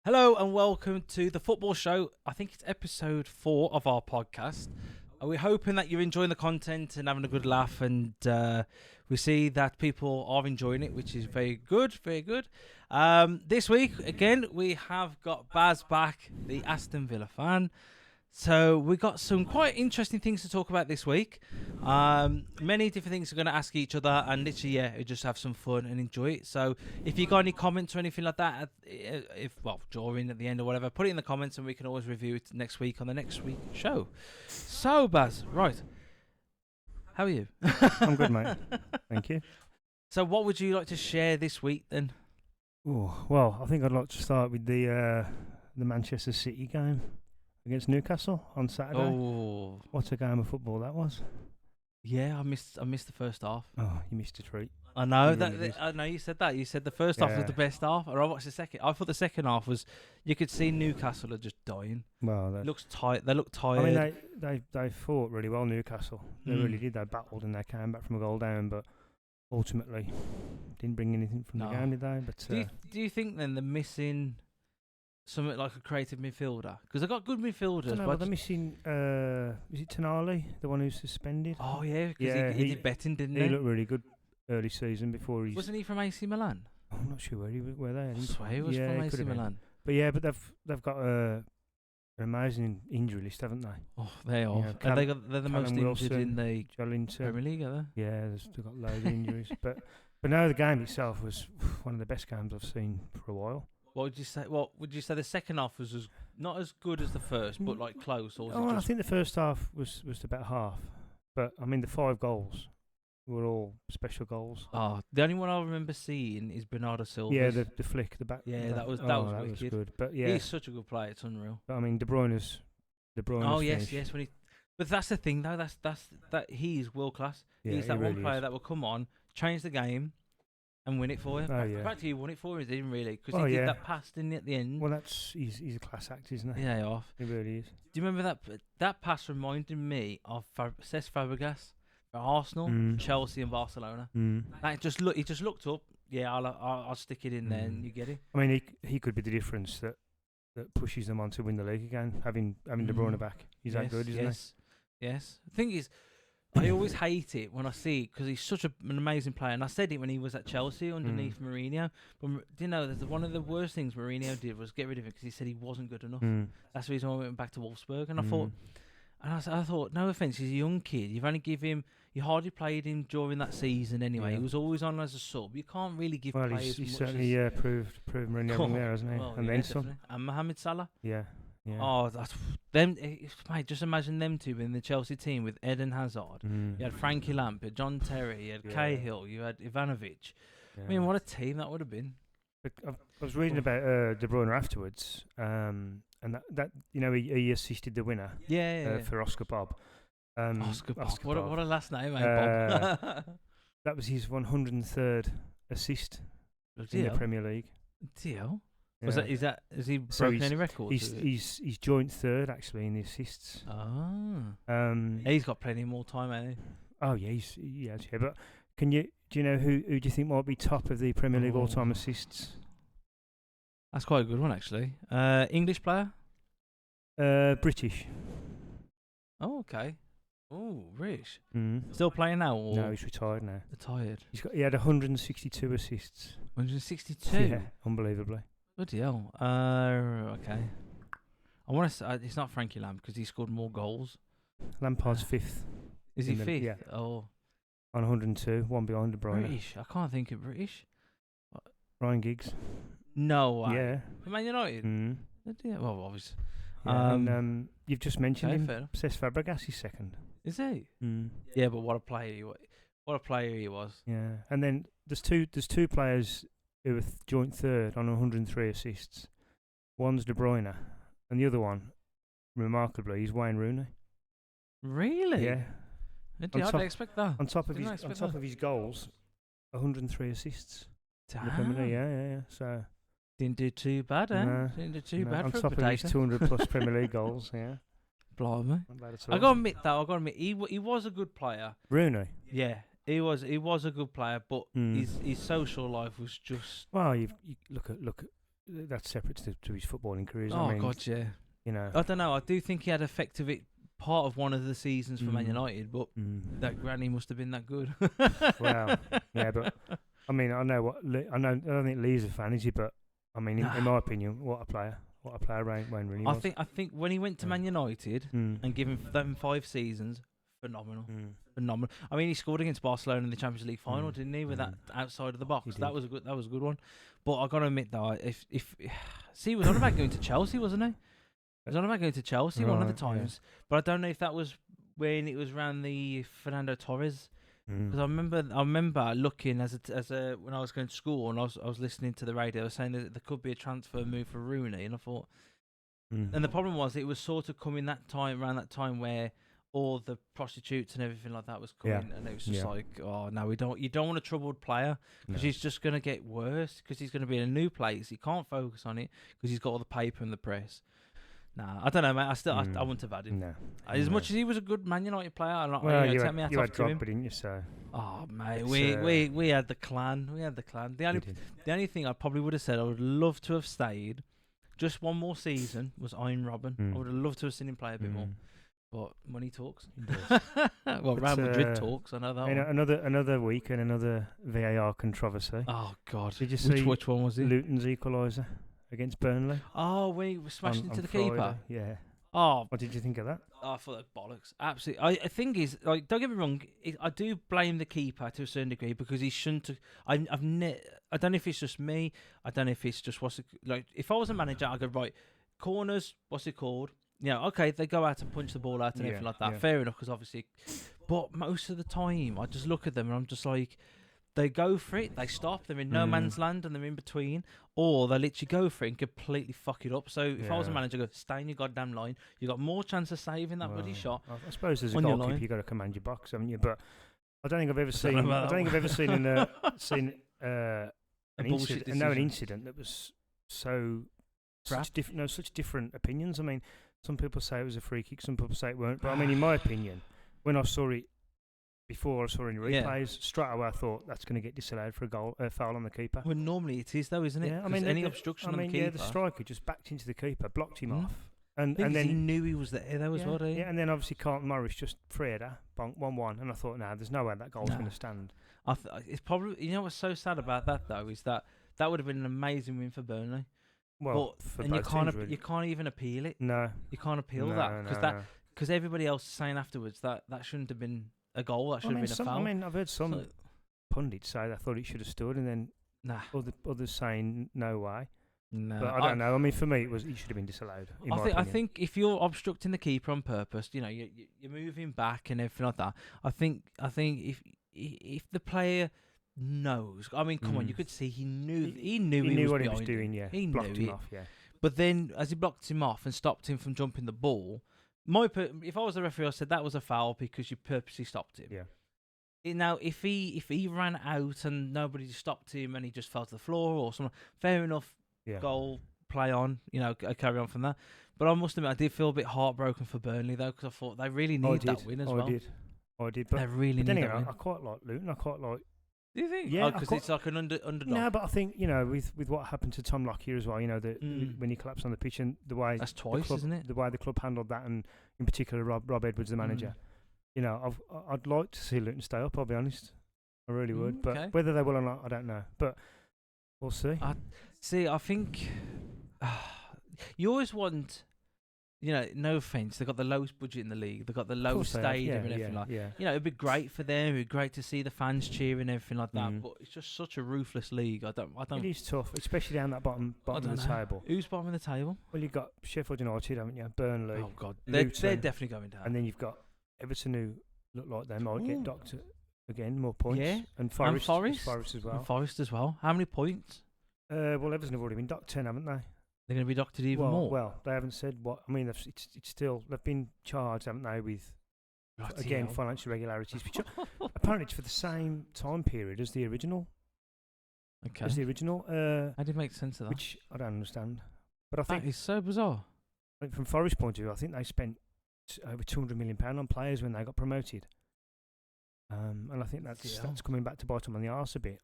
Hello and welcome to the football show. I think it's episode 4 of our podcast. We're hoping that you're enjoying the content and having a good laugh, and we see that people are enjoying it, which is very good, very good. This week, again, we have got Baz back, the Aston Villa fan. So we got some quite interesting things to talk about this week. Many different things we're going to ask each other, and literally, just have some fun and enjoy it. So if you got any comments or anything like that, during at the end or whatever, put it in the comments, and we can always review it next week on the next week show. So Baz, right, how are you? I'm good, mate. Thank you. So what would you like to share this week then? Oh, well, I think I'd like to start with the Manchester City game against Newcastle on Saturday. Oh, What a game of football that was. yeah, I missed the first half. Oh, you missed a treat. I know You that. really did. I know you said that. You said the first half was Yeah. the best half, and I watched the second. I thought the second half was. You could see Newcastle are just dying. Well, Looks tight. They look tired. I mean, they fought really well, Newcastle. They Mm. really did. They battled and they came back from a goal down, but ultimately didn't bring anything from No. the game, did they? But do you think then they're missing something like a creative midfielder? Because they got good midfielders. but they're missing. Is it Tonali, the one who's suspended? Oh yeah, because Yeah, he he- did betting, didn't He he? looked really good early season before he's. Wasn't he from AC Milan? I'm not sure where they. I had him swear from. he was Yeah, from he AC could have been. Milan. But yeah, but they've got an amazing injury list, haven't they? Oh, they are. Yeah, And they're the most Callum injured in Wilson, the Jolinton. Premier League, are they? Yeah, they've got loads of injuries. But no, the game itself was one of the best games I've seen for a while. What would you say? What would you say? The second half was not as good as the first, but like close, or was Oh, it I just? think the first half was about half. But I mean, the 5 goals were all special goals. Oh, the only one I remember seeing is Bernardo Silva. Yeah, the flick, the back. Yeah, the that was wicked. good. But yeah, He's such a good player. It's unreal. but I mean, De Bruyne's Oh yes, finish. yes. But that's the thing, though. That he's world class. Yeah, He's he that one really player is. that will come on, change the game, and win it for you. Oh, yeah. Practically, he won it for you, didn't really? Because Oh, he did yeah. that pass, didn't he, at the end? Well, he's a class act, isn't he? Yeah, off. He really is. Do you remember that pass reminded me of Cesc Fabregas for Arsenal, Mm. Chelsea, and Barcelona? Mm. Like he just looked up. Yeah, I'll stick it in there, and you get it. I mean, he could be the difference that pushes them on to win the league again. Having De Bruyne back, he's that good, isn't he? Yes. The thing is, I always hate it when I see it because he's such an amazing player. And I said it when he was at Chelsea underneath Mourinho. But do you know, one of the worst things Mourinho did was get rid of him because he said he wasn't good enough. Mm. That's the reason why I went back to Wolfsburg. And I Mm. thought, no offense, he's a young kid. You've only give him. You hardly played him during that season anyway. Yeah. He was always on as a sub. You can't really give Well, players he's much certainly as, proved Mourinho wrong there, hasn't he? Well, And yeah, then some. definitely. And Mohamed Salah. Yeah. Yeah. Oh, that's them. Mate, just imagine them two in the Chelsea team with Eden Hazard. Mm. You had Frankie Lamp, you had John Terry, you had Yeah. Cahill, you had Ivanovic. Yeah. I mean, what a team that would have been. I was reading about De Bruyne afterwards, and that he assisted the winner Yeah. for Oscar Bob. Oscar Bob. What Bob. a last name, eh, Bob? That was his 103rd assist in the Deal. Premier League. Deal. Yeah. Has he So broken any records? He's joint third actually in the assists. Ah. He's got plenty more time, hasn't he? Oh yeah, he has. Yeah, but do you know who do you think might be top of the Premier League all-time assists? That's quite a good one, actually. English player? British. Oh, okay. Oh, Rich. Mm. Still playing now? Or No, he's retired now. retired? He had 162 assists. 162? Yeah, unbelievably. Bloody hell. Okay. I want to say it's not Frankie Lamb because he scored more goals. Lampard's fifth Is he in the- fifth? yeah. Oh, on 102, one behind De Bruyne. British. I can't think of British. Ryan Giggs. No way. Yeah. For Man United? Mm. Yeah, well, obviously. Yeah, and you've just mentioned Okay, him. fair enough. Cesc Fabregas is second. Is he? Mm. Yeah, but what a player he was. What a player he was. Yeah, and then there's two players who are joint third on 103 assists. One's De Bruyne, and the other one, remarkably, is Wayne Rooney. Really? Yeah. I On didn't top- expect that. On top of Didn't his expect that. his goals, 103 assists. In the Premier Damn. League, yeah. So Didn't do too bad, eh? No, Didn't do too no, bad on for a top of his potato. 200 plus Premier League goals, yeah. Blimey. Not bad at I all. gotta admit though, he was a good player. Rooney. Yeah, he was a good player, but Mm. his social life was just Well, you look at that's separate to his footballing career. Oh God, yeah. You know, I don't know. I do think he had effect of it part of one of the seasons for Man United, but that granny must have been that good. Well, yeah, but I mean, I know what I know. I don't think Lee's a fan, is he? But I mean, in my opinion, what a player Wayne Rooney was. I think when he went to Man United and given them 5 seasons, phenomenal. I mean, he scored against Barcelona in the Champions League final, didn't he? With that outside of the box, that was a good one. But I gotta admit though, if he was on about going to Chelsea, wasn't he? He was on about going to Chelsea one of the times, but I don't know if that was when it was around the Fernando Torres. Because I remember looking as a when I was going to school and I was listening to the radio saying that there could be a transfer move for Rooney, and I thought, and the problem was it was sort of coming around that time where all the prostitutes and everything like that was coming, and it was just like, oh no, you don't want a troubled player because he's just gonna get worse because he's gonna be in a new place. He can't focus on it because he's got all the paper and the press. Nah, I don't know, mate. I wouldn't have had him. No. As much as he was a good Man United player, you had Drogba, didn't you? So. Oh mate, we had the clan. The only thing I probably would have said I would love to have stayed, just one more season, was Iron Robin. I would have loved to have seen him play a bit more. But money talks. Well, Real Madrid talks. I know that. Another week and another VAR controversy. Oh God! Did you see which one was it? Luton's equaliser against Burnley. Oh, when he was smashed into the keeper. Yeah. Oh, what did you think of that? I thought that bollocks. Absolutely. I think is like, don't get me wrong. I do blame the keeper to a certain degree because he shouldn't have. I don't know if it's just me. I don't know if it's just if I was a manager, I'd go right corners. What's it called? Yeah, okay, they go out and punch the ball out and everything like that. Fair enough, because obviously, but most of the time, I just look at them and I'm just like, they go for it, they stop, they're in no man's land and they're in between, or they literally go for it and completely fuck it up. So if I was a manager, I'd go, stay in your goddamn line. You got more chance of saving that bloody shot. I suppose as a goalkeeper, you got to command your box, haven't you? But I don't think I've ever seen. I don't think I've ever seen an incident that was such different opinions. I mean, some people say it was a free kick, some people say it weren't. But I mean, in my opinion, when I saw it before, I saw it in replays, straight away I thought that's going to get disallowed for a foul on the keeper. Well, normally it is though, isn't it? Yeah, I mean, any obstruction on the keeper. Yeah, the striker just backed into the keeper, blocked him off. And then he knew he was there though as well, didn't he? Yeah, and then obviously Carlton Morris just freed her, 1-1, and I thought, there's no way that goal's going to stand. It's probably, you know what's so sad about that though, is that would have been an amazing win for Burnley. Well, and you can't even appeal it. No, you can't appeal that because everybody else is saying afterwards that shouldn't have been a goal. That should have been a foul. I mean, I've heard some pundits say they thought it should have stood, and then others saying no way. No, but I don't know. I mean, for me, it should have been disallowed. I think if you're obstructing the keeper on purpose, you're moving back and everything like that. I think if the player knows, I mean, come on, you could see he knew what he was doing. Yeah, he blocked knew him off. Yeah, but then as he blocked him off and stopped him from jumping the ball, if I was the referee, I said that was a foul because you purposely stopped him. Yeah. Now, if he ran out and nobody stopped him and he just fell to the floor or something, fair enough. Yeah. Goal, play on, carry on from that. But I must admit, I did feel a bit heartbroken for Burnley though, because I thought they really need that win as well. I did. But they really need that win. I quite like Luton. I quite like. Do you think? Yeah, because it's like an underdog. No, but I think with what happened to Tom Lockyer as well, when he collapsed on the pitch and the way that's twice, isn't it? The way the club handled that, and in particular Rob Edwards, the manager. I'd like to see Luton stay up. I'll be honest, I really would. But whether they will or not, I don't know. But we'll see. I think you always want. No offence, they've got the lowest budget in the league. They've got the lowest stadium and everything like that. It'd be great for them. It'd be great to see the fans cheering and everything like that. But it's just such a ruthless league. I don't. It is tough, especially down that bottom of the table. Who's bottom of the table? Well, you've got Sheffield United, haven't you? Burnley. Oh God, they're definitely going down. And then you've got Everton, who look like they might get docked again, more points. Yeah, and Forest as well. And Forest as well. How many points? Well, Everton have already been docked 10, haven't they? They're going to be doctored even more. Well, they haven't said what. I mean, it's still they've been charged, haven't they, with financial irregularities. Which apparently it's for the same time period as the original. Okay. As the original. How do you make sense of that? Which I don't understand. But I think that is so bizarre. I think from Forest's point of view, I think they spent over £200 million on players when they got promoted. And I think that's coming back to bite them on the arse a bit.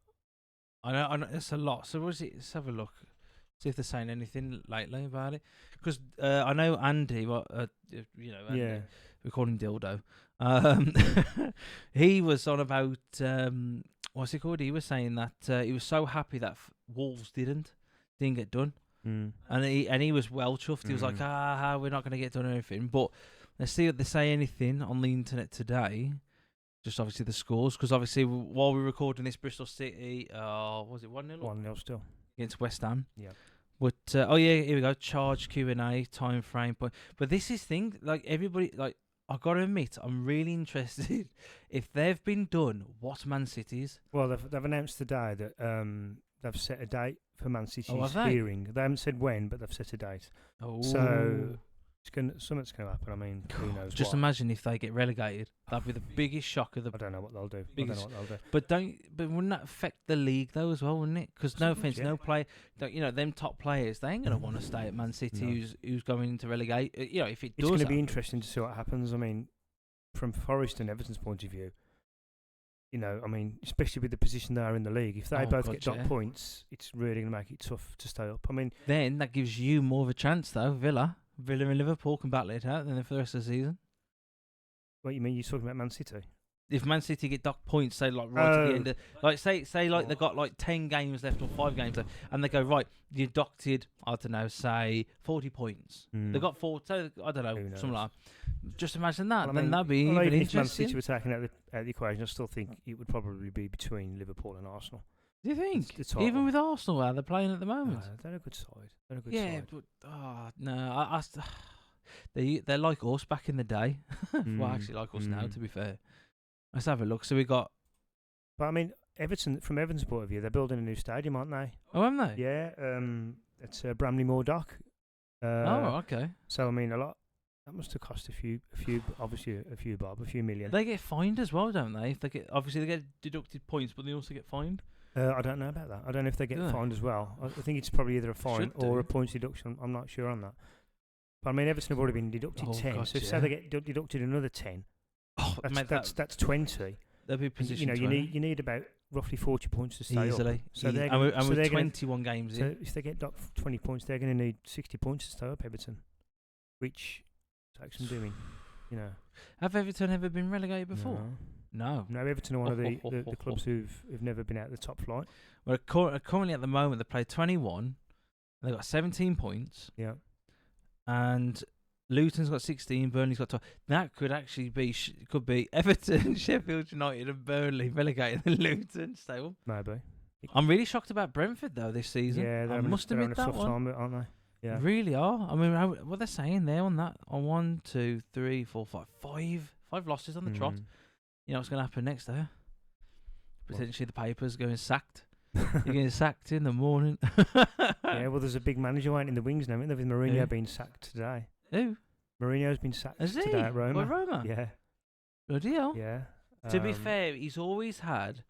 I know, that's a lot. So what is it? Let's have a look. See if they're saying anything lately about it. Because I know Andy, Andy, we call him Dildo. He was on about what's it called? He was saying that he was so happy that Wolves didn't get done, and he was well chuffed. He was like, we're not going to get done or anything. But let's see if they say anything on the internet today. Just obviously the scores, because obviously while we're recording this, Bristol City, was it 1-0? 1-0 still against West Ham. Yeah. But here we go. Charge Q&A time frame. But this is thing, like everybody, like I gotta admit, I'm really interested if they've been done. What Man City's? Well, they've announced today that they've set a date for Man City's they? hearing. They haven't said when, but they've set a date. Oh, so something's gonna happen. I mean, who knows? Just imagine if they get relegated. That'd be the biggest shock of the. I don't know what they'll do. But wouldn't that affect the league though as well, wouldn't it? Because no offense, no play. Them top players, they ain't gonna want to stay at Man City. Who's going to relegate? If it does, it's gonna be interesting to see what happens. I mean, from Forest and Everton's point of view, especially with the position they are in the league, if they both get dot points, it's really gonna make it tough to stay up. I mean, then that gives you more of a chance though. Villa and Liverpool can battle it out then for the rest of the season. What you mean? You're talking about Man City? If Man City get docked points, say like right at the end, they've got like 10 games left or 5 games left, and they go right, you docked, I don't know, say 40 points. They've got 4, so I don't know, something like that. Just imagine that. Then that'd be even interesting. If Man City were taken out of the equation, I still think it would probably be between Liverpool and Arsenal. Do you think? Even with Arsenal, how they're playing at the moment? They're a good side. But no, they're like us back in the day. Well, actually, like us now, to be fair. Let's have a look. So we got. But I mean, from Everton's point of view, they're building a new stadium, aren't they? Oh, aren't they? Yeah. It's Bramley Moor Dock. Okay. So I mean, a lot. That must have cost a few million. They get fined as well, don't they? If they get deducted points, but they also get fined. I don't know about that. I don't know if they get fined as well. I think it's probably either a fine or a points deduction. I'm not sure on that. But I mean, Everton have already been deducted 10. God, so say they get deducted another 10, that's 20. They'll be positioned. You need about roughly 40 points to stay easily. Up. So we're 21 games in. So if they get 20 points, they're going to need 60 points to stay up, Everton, which is actually doing. Have Everton ever been relegated before? No. Everton are one of the clubs who've never been out the top flight. Well, currently at the moment they play 21. They've got 17 points. Yeah. And Luton's got 16. Burnley's got 12. That could actually be Everton, Sheffield United, and Burnley relegated. And Luton stay up. Maybe. I'm really shocked about Brentford though this season. Yeah, I must admit that one. Time, aren't they? Yeah. Really are. I mean, what they're saying there on that on 1, 2, 3, 4, 5 losses on the trot. You know what's going to happen next there? Potentially the papers going sacked. You're getting sacked in the morning. Yeah, well, there's a big manager waiting in the wings now, isn't there? With Mourinho being sacked today. Who? Mourinho's been sacked today at Roma. By Roma? Yeah. Bloody hell. Yeah. To be fair, he's always had,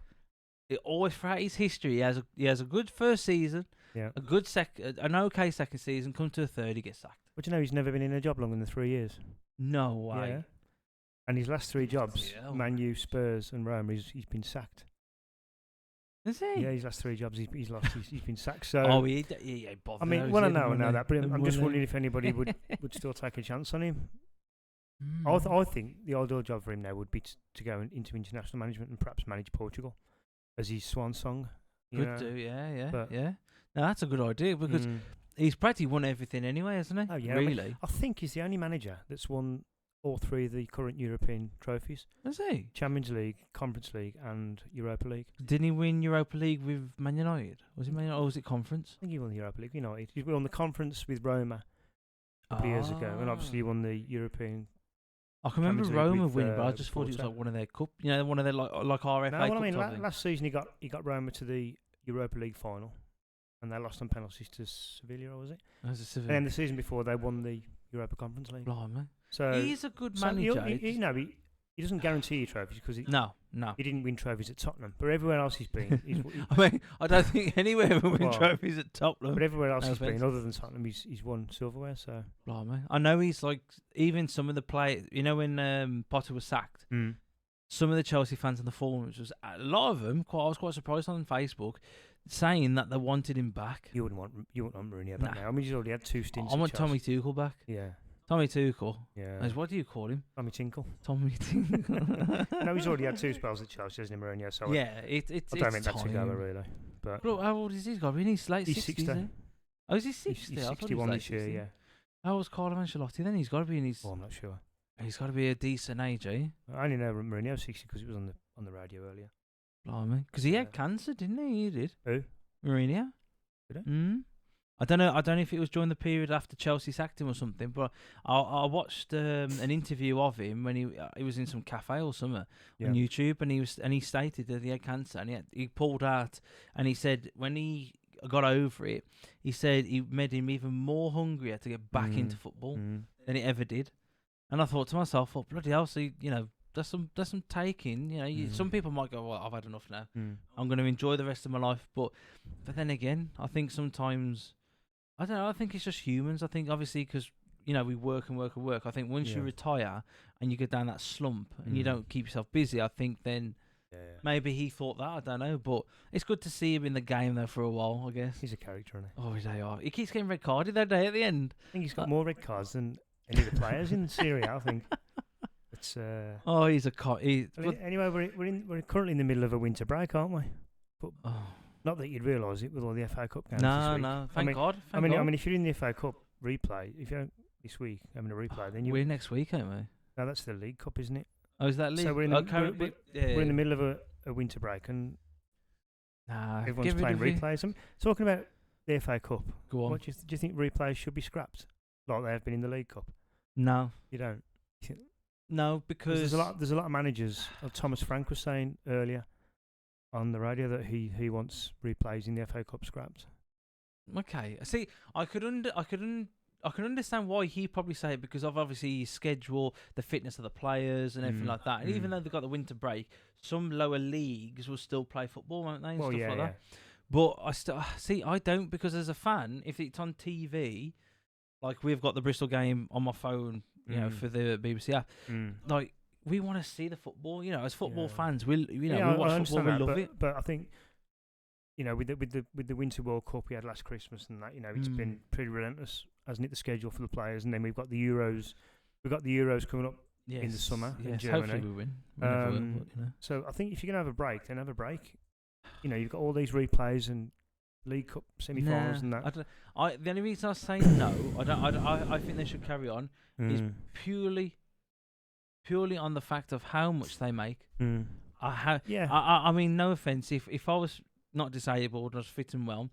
throughout his history, he has a good first season, a good an okay second season, come to a third, he gets sacked. But you know, he's never been in a job longer than 3 years. No way. Yeah. And his last 3 jobs, Man U, Spurs and Roma, he's been sacked. Is he? Yeah, his last 3 jobs he's lost. He's been sacked. So he bothered. I mean, well, I know that, but I'm just wondering if anybody would still take a chance on him. I think the ideal job for him now would be to go into international management and perhaps manage Portugal as his swan song. Yeah. But Now that's a good idea because he's practically won everything anyway, hasn't he? Oh yeah, really. I think he's the only manager that's won all 3 of the current European trophies. Is he? Champions League, Conference League and Europa League. Didn't he win Europa League with Man United? Was it Man United or was it Conference? I think he won the Europa League with United. He won the Conference with Roma a couple of years ago, and obviously he won the European. I can remember Roma winning, but I just thought it was like one of their cup, one of their like RFA Cup. I mean, last season he got Roma to the Europa League final, and they lost on penalties to Sevilla, or was it? And then the season before they won the Europa Conference League. Blimey. So he's a good manager. He doesn't guarantee you trophies because no, he didn't win trophies at Tottenham, but everywhere else he's been. I don't think anywhere will win trophies at Tottenham. But everywhere else he's been, other than Tottenham, he's won silverware. So, blimey. I know he's like even some of the players. You know when Potter was sacked, some of the Chelsea fans on the forums a lot of them. I was quite surprised on Facebook. saying that they wanted him back. You wouldn't want Mourinho back Nah. now. I mean, he's already had 2 stints. I at want Chelsea. Tommy Tuchel back. Yeah. Tommy Tuchel. Yeah. As what do you call him? Tommy Tinkle. Tommy Tuchel. No, he's already had 2 spells at Chelsea, hasn't he, Mourinho? So yeah, it's I don't think time. that's a goer, really. But Bro, how old is he? He's got to be in his late he's 60s. 60. Isn't he? Oh, is he 60? He's I thought he was 61 late this year, 60s. yeah. How old's Carlo Ancelotti then? He's got to be in his... Well, I'm not sure. He's got to be a decent age, eh? I only know Mourinho's 60 because it was on the radio earlier. Blimey. Because he had Yeah. cancer, didn't he? He did. Who? Mourinho. Did he? I don't know if it was during the period after Chelsea sacked him or something, but I watched an interview of him when he was in some cafe or something on YouTube, and he stated that he had cancer, and he pulled out, and he said when he got over it, he said he made him even more hungrier to get back into football than he ever did. And I thought to myself, oh bloody hell! So there's some taking. Some people might go, well, I've had enough now. I'm going to enjoy the rest of my life, but then again, I think sometimes. I don't know. I think it's just humans. I think obviously because we work and work and work. I think once you retire and you go down that slump and you don't keep yourself busy, I think then maybe he thought that. I don't know. But it's good to see him in the game though for a while. I guess he's a character, isn't he? Oh, they are. He keeps getting red carded that day at the end. I think he's got more red cards than any of the players in Serie A. I think it's. Oh, he's a anyway, we're currently in the middle of a winter break, aren't we? But not that you'd realise it with all the FA Cup games. No. Thank God. I mean, if you're in the FA Cup replay, if you're this week having a replay, then we're next week, aren't we? No, that's the League Cup, isn't it? Oh, is that League? So we're in the middle of a winter break, and everyone's playing replays. I'm talking about the FA Cup. Go on. Do you think replays should be scrapped, like they have been in the League Cup? No, you don't. No, because there's a lot of managers. Thomas Frank was saying earlier on the radio that he wants replays in the FA Cup scrapped. Okay, see, I could understand why he probably say it because of obviously his schedule, the fitness of the players, and everything like that. And even though they've got the winter break, some lower leagues will still play football, won't they? And stuff like that. But I still see. I don't because as a fan, if it's on TV, like we've got the Bristol game on my phone, for the BBC app, like. We want to see the football, as football fans. We watch football, we love it. But I think, with the Winter World Cup we had last Christmas and that, it's been pretty relentless, hasn't it? The schedule for the players, and then we've got the Euros. We've got the Euros coming up in the summer in Germany. Hopefully we win. So I think if you're gonna have a break, then have a break. You've got all these replays and League Cup semi-finals and that. The only reason I say no, I think they should carry on is purely on the fact of how much they make. I mean, no offense. If I was not disabled, I was fit and well,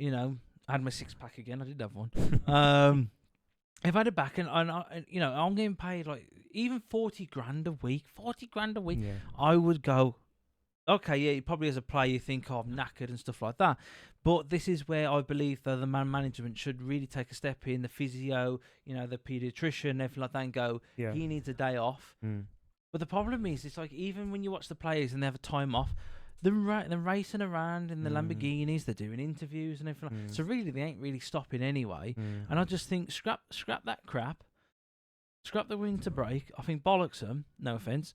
I had my 6-pack again. I did have one. If I had it back and I'm getting paid like even 40 grand a week. 40 grand a week. Yeah. I would go. Okay, yeah, probably as a player you think, I'm knackered and stuff like that. But this is where I believe that the management should really take a step in, the physio, the paediatrician, everything like that, and go, he needs a day off. But the problem is, it's like, even when you watch the players and they have a time off, they're racing around in the Lamborghinis, they're doing interviews and everything like that. So really, they ain't really stopping anyway. And I just think, scrap that crap. Scrap the winter break. I think bollocks them, no offence.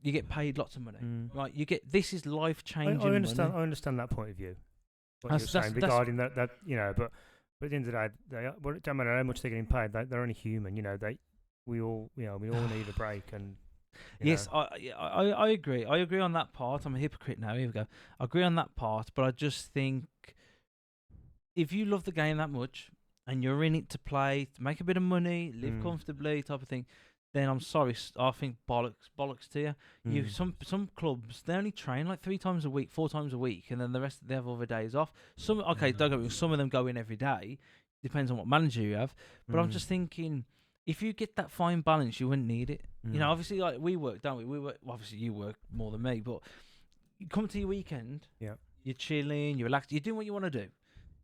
You get paid lots of money, right? This is life changing. I understand that point of view. What you're saying regarding that, but at the end of the day, it don't matter how much they're getting paid. They're only human, we all need a break. And yes, I agree. I agree on that part. I'm a hypocrite now. Here we go. I agree on that part, but I just think if you love the game that much and you're in it to play, to make a bit of money, live comfortably, type of thing. Then I'm sorry, I think bollocks to you. Some clubs, they only train like 3 times a week, 4 times a week, and then the rest they have other days off. Don't get me wrong, some of them go in every day. Depends on what manager you have. But I'm just thinking, if you get that fine balance, you wouldn't need it. Obviously, like we work, don't we? We work. Obviously, you work more than me, but you come to your weekend. Yeah. You're chilling, you're relaxed, you're doing what you want to do.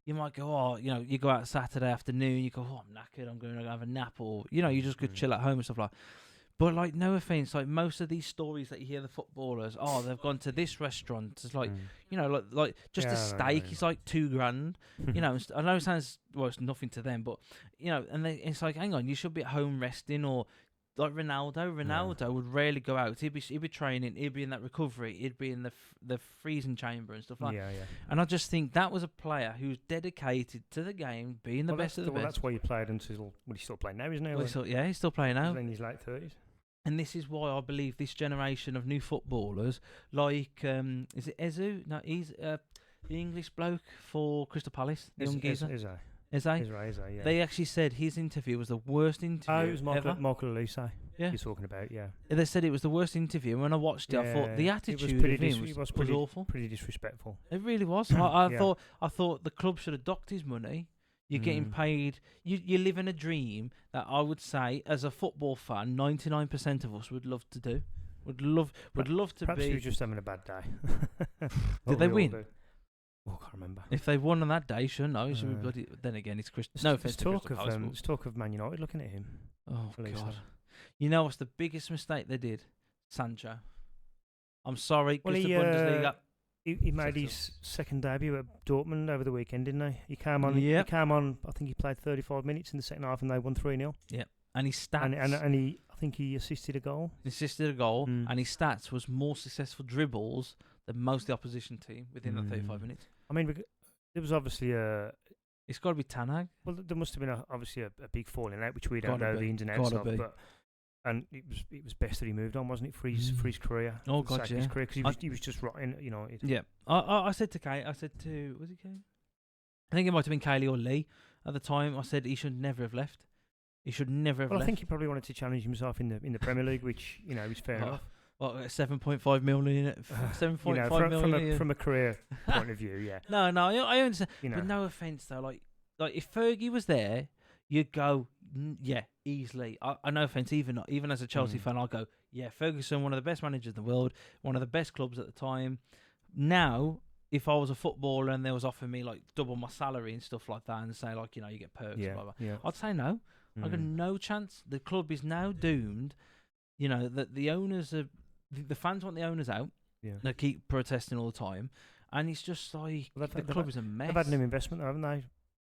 You might go, you go out Saturday afternoon, you go, I'm knackered, I'm going to have a nap, or, you just go chill at home and stuff like that. But, like, no offence, like, most of these stories that you hear the footballers, they've gone to this restaurant. It's like, like just a steak is like $2 grand. I know it sounds, it's nothing to them, but, and it's like, hang on, you should be at home resting, or like Ronaldo would rarely go out. He'd be training. He'd be in that recovery. He'd be in the freezing chamber and stuff like. Yeah. And I just think that was a player who was dedicated to the game, being the best of the best. That's why he played until he's still playing now, isn't he? He's still playing now. He's in his late 30s. And this is why I believe this generation of new footballers, like is it Ezu? No, he's the English bloke for Crystal Palace, the young geezer. Eze, yeah. They actually said his interview was the worst interview it was ever. Michael Olise. Yeah, you're talking about, yeah. They said it was the worst interview. And when I watched it, I thought the attitude of him was awful. Pretty disrespectful. It really was. I thought the club should have docked his money. You're getting paid. You live in a dream that I would say, as a football fan, 99% of us would love to do. Would love to perhaps be. He was just having a bad day. Did they win? Oh, I can't remember. If they won on that day, sure, no. It should be bloody. Then again, it's Crystal. No offense to Crystal Palace. There's talk of Man United looking at him. Oh God! You know what's the biggest mistake they did? Sancho. I'm sorry, well, the Bundesliga. He made his second debut at Dortmund over the weekend, didn't he? He came on. Yep. He came on. I think he played 35 minutes in the second half, and they won 3-0. Yeah, and his stats. And I think he assisted a goal. And his stats was more successful dribbles than most of the opposition team within the 35 minutes. I mean, there was obviously It's got to be Tanag. Well, there must have been obviously a big falling out, which we don't know the ins and outs of. But and it was best that he moved on, wasn't it, for his career? Oh God, yeah. His career, because he was just rotting, Yeah, I said to Kate, was it Kate? I think it might have been Kaylee or Lee at the time. I said he should never have left. He should never have left. I think he probably wanted to challenge himself in the Premier League, which is fair enough. Well, 7.5 million. 7.5 million from a career point of view, yeah. No, I understand. But no offence though, like if Fergie was there, you'd go, yeah, easily. I no offence, even as a Chelsea fan, I'll go, yeah, Ferguson, one of the best managers in the world, one of the best clubs at the time. Now, if I was a footballer and they was offering me like double my salary and stuff like that, and say like, you get perks, blah, blah, I'd say no. I got no chance. The club is now doomed. That the owners are. The fans want the owners out. Yeah. They keep protesting all the time, and it's just like the club is a mess. They've had new investment, haven't they?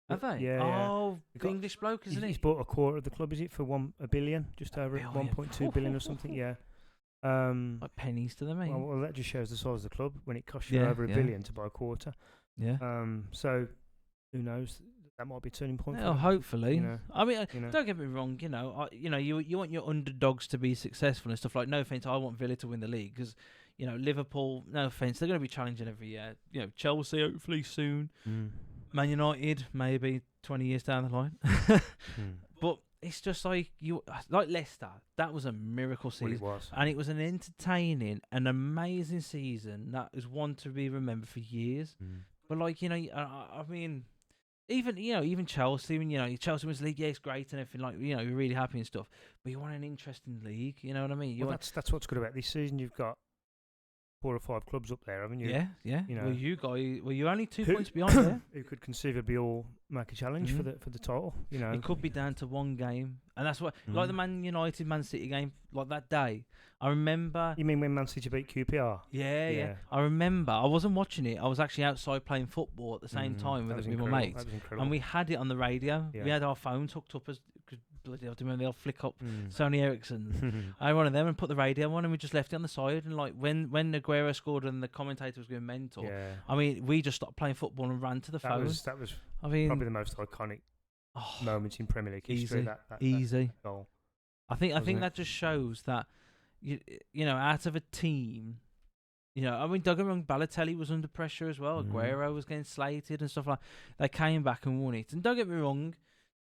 Have they? Yeah. Oh, the English bloke, isn't he? He's bought a quarter of the club, is it, for $1 billion, just over 1.2 billion or something? Yeah. Like pennies to them, well, that just shows the size of the club when it costs you over $1 billion to buy a quarter. Yeah. So who knows? That might be a turning point. Well, hopefully. I mean, don't get me wrong. You want your underdogs to be successful and stuff like. No offense, I want Villa to win the league because, Liverpool. No offense, they're going to be challenging every year. Chelsea hopefully soon. Man United maybe 20 years down the line. But it's just like Leicester. That was a miracle season. Well, it was, and it was an entertaining, an amazing season that is one to be remembered for years. But I mean. Even Chelsea, Chelsea wins the league, it's great and everything, you're really happy and stuff. But you want an interesting league, you know what I mean? That's what's good about this season. You've got 4 or 5 clubs up there, haven't you? Yeah. Well, you're only 2 points behind there. Who could conceivably all make a challenge for the title? It could be down to one game, and that's what like the Man United Man City game, like that day. I remember. You mean when Man City beat QPR? Yeah. I remember. I wasn't watching it. I was actually outside playing football at the same time with my mates, and we had it on the radio. Yeah. We had our phones hooked up as. Bloody hell, do you remember they'll flick up Sony Ericssons? I had one of them and put the radio on, and we just left it on the side. And when Aguero scored and the commentator was going mental, I mean, we just stopped playing football and ran to the phone. That was probably the most iconic moments in Premier League history. Easy. That goal. I think that just shows that out of a team. I mean, don't get me wrong, Balotelli was under pressure as well. Aguero was getting slated and stuff like that. They came back and won it. And don't get me wrong.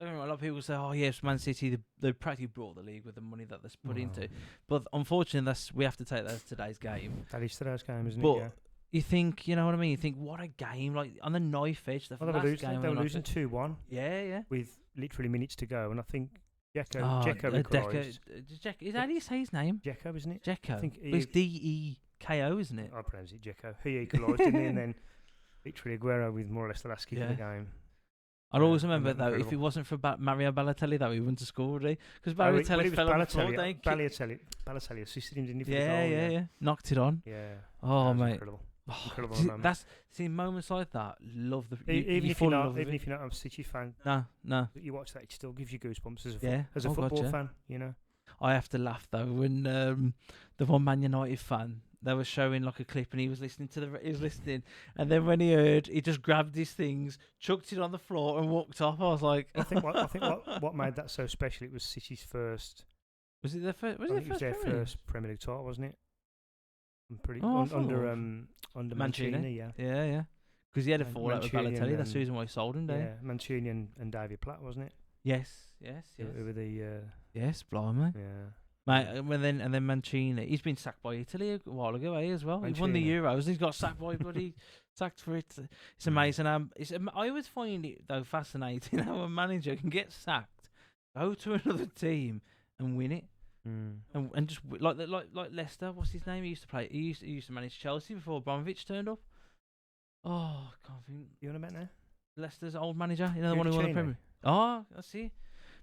A lot of people say, "Oh yes, Man City they practically brought the league with the money that they put into." But unfortunately, we have to take that as today's game. That is today's game, isn't it? But you think, you know what I mean? You think, what a game! Like on the knife edge, the last game. They were losing 2-1. Yeah. With literally minutes to go, and I think Dzeko equalised. Is that how you say his name? Dzeko, isn't it? Dzeko. I think it's Deko, isn't it? I pronounce it Dzeko. He equalised, didn't he? And then literally Aguero with more or less the last kick of the game. I'll always remember though, if it wasn't for Mario Balotelli, that we wouldn't have scored, would he? Because Balotelli fell on the floor. Balotelli assisted him, didn't he? Yeah. Knocked it on. Yeah. Oh, mate. Incredible moment. Moments like that. Love the. Even if you're not a City fan. No. You watch that, it still gives you goosebumps as a football fan. I have to laugh though when the one Man United fan, they were showing like a clip and he was listening, and then when he heard, he just grabbed his things, chucked it on the floor and walked off. I was like, I think what made that so special, it was City's first. Was it their first? It was their first Premier League title, wasn't it? I'm pretty under Mancini, yeah. Yeah. Because he had a fallout with Balotelli. That's the reason why he sold him, yeah, Mancini and David Platt, wasn't it? Yes. Who were the yes, blimey. yeah. Mate, and then Mancini, he's been sacked by Italy a while ago, as well. Mancini. He won the Euros. He's got sacked by bloody sacked for it. It's amazing. I always find it though fascinating how a manager can get sacked, go to another team and win it, and just like Leicester. What's his name? He used to manage Chelsea before Abramovich turned up. Oh, I can't think. You want to bet now? Leicester's old manager, the one who won the Premier. Oh, I see,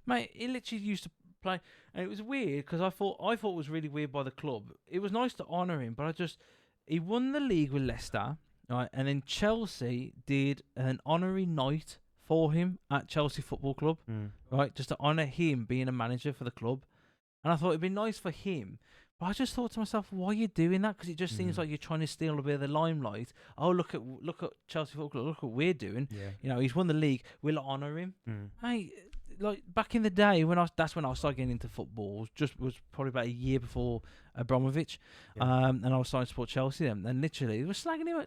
mate. He literally used to play, and it was weird because I thought it was really weird by the club. It was nice to honour him, but he won the league with Leicester, right? And then Chelsea did an honorary night for him at Chelsea Football Club, right? Just to honour him being a manager for the club. And I thought it'd be nice for him. But I just thought to myself, why are you doing that? Because it just seems like you're trying to steal a bit of the limelight. Oh, look at Chelsea Football Club. Look what we're doing. Yeah. He's won the league. We'll honour him. Mate, like back in the day that's when I started getting into football. Was probably about a year before Abramovich, and I was starting to support Chelsea then. And literally, they were slagging him.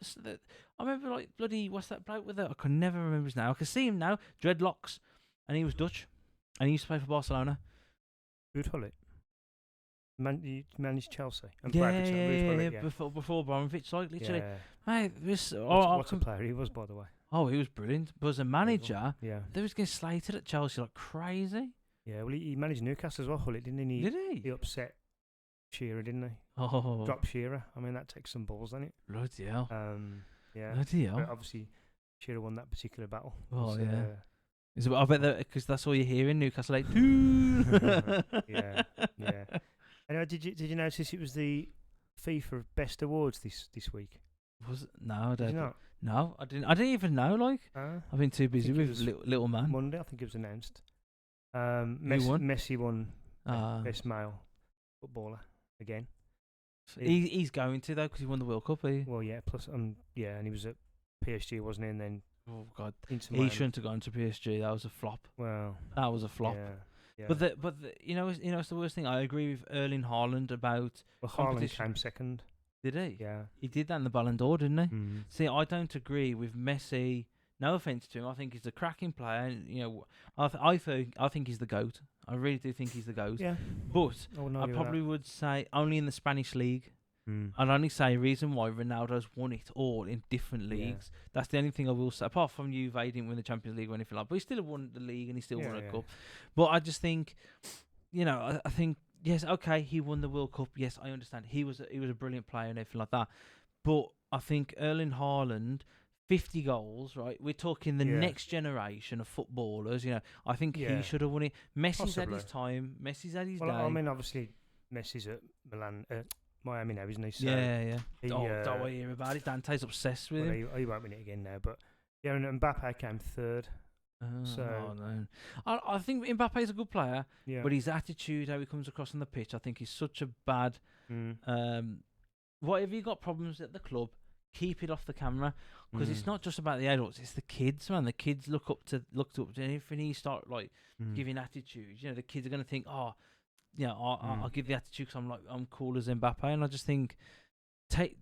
I remember like bloody what's that bloke with it? I can never remember his name. I can see him now, dreadlocks, and he was Dutch, and he used to play for Barcelona. Ruud Gullit. He managed Chelsea. And yeah. Before Abramovich, like literally, mate. What a player he was, by the way. Oh, he was brilliant. But as a manager, they was getting slated at Chelsea like crazy. Yeah, well, he managed Newcastle as well, Gullit, didn't he? Did he? He upset Shearer, didn't he? Oh. Dropped Shearer. I mean, that takes some balls, doesn't it? Bloody hell. Yeah. Bloody hell. But obviously, Shearer won that particular battle. Oh, yeah. I bet that because that's all you hear in Newcastle, like, yeah. Anyway, did you notice it was the FIFA Best Awards this week? Was it? No, I don't. Did you not? No, I didn't. I didn't even know. Like, I've been too busy with little man. Monday, I think it was announced. Messi won best male footballer again. He's going to though because he won the World Cup. Well, yeah. Plus, and he was at PSG, wasn't he? And then God, he shouldn't have gone to PSG. That was a flop. Well, that was a flop. Yeah. But it's the worst thing. I agree with Erling Haaland about. Well, Haaland came second. Did he? Yeah. He did that in the Ballon d'Or, didn't he? See, I don't agree with Messi. No offense to him, I think he's a cracking player. I think he's the GOAT. I really do think he's the GOAT. Yeah. But I probably would say only in the Spanish league. I'd only say reason why Ronaldo's won it all in different leagues. That's the only thing I will say. Apart from Juve didn't win the Champions League or anything like that, but he still won the league and he still won a cup. But I just think, I think yes, okay, he won the World Cup. Yes, I understand. He was a brilliant player and everything like that. But I think Erling Haaland, 50 goals, right? We're talking the next generation of footballers. I think he should have won it. Messi's had his time. Messi's had his day. I mean, obviously, Messi's at Miami now, isn't he? So yeah. Don't worry hear about it. Dante's obsessed with him. He won't win it again now. But and Mbappe came third. No. I think Mbappe's a good player, but his attitude, how he comes across on the pitch, I think he's such a bad. Whatever you got problems at the club, keep it off the camera because it's not just about the adults; it's the kids, man. The kids look up to anything he start giving attitudes. The kids are gonna think, I'll give the attitude because I'm cool as Mbappe, and I just think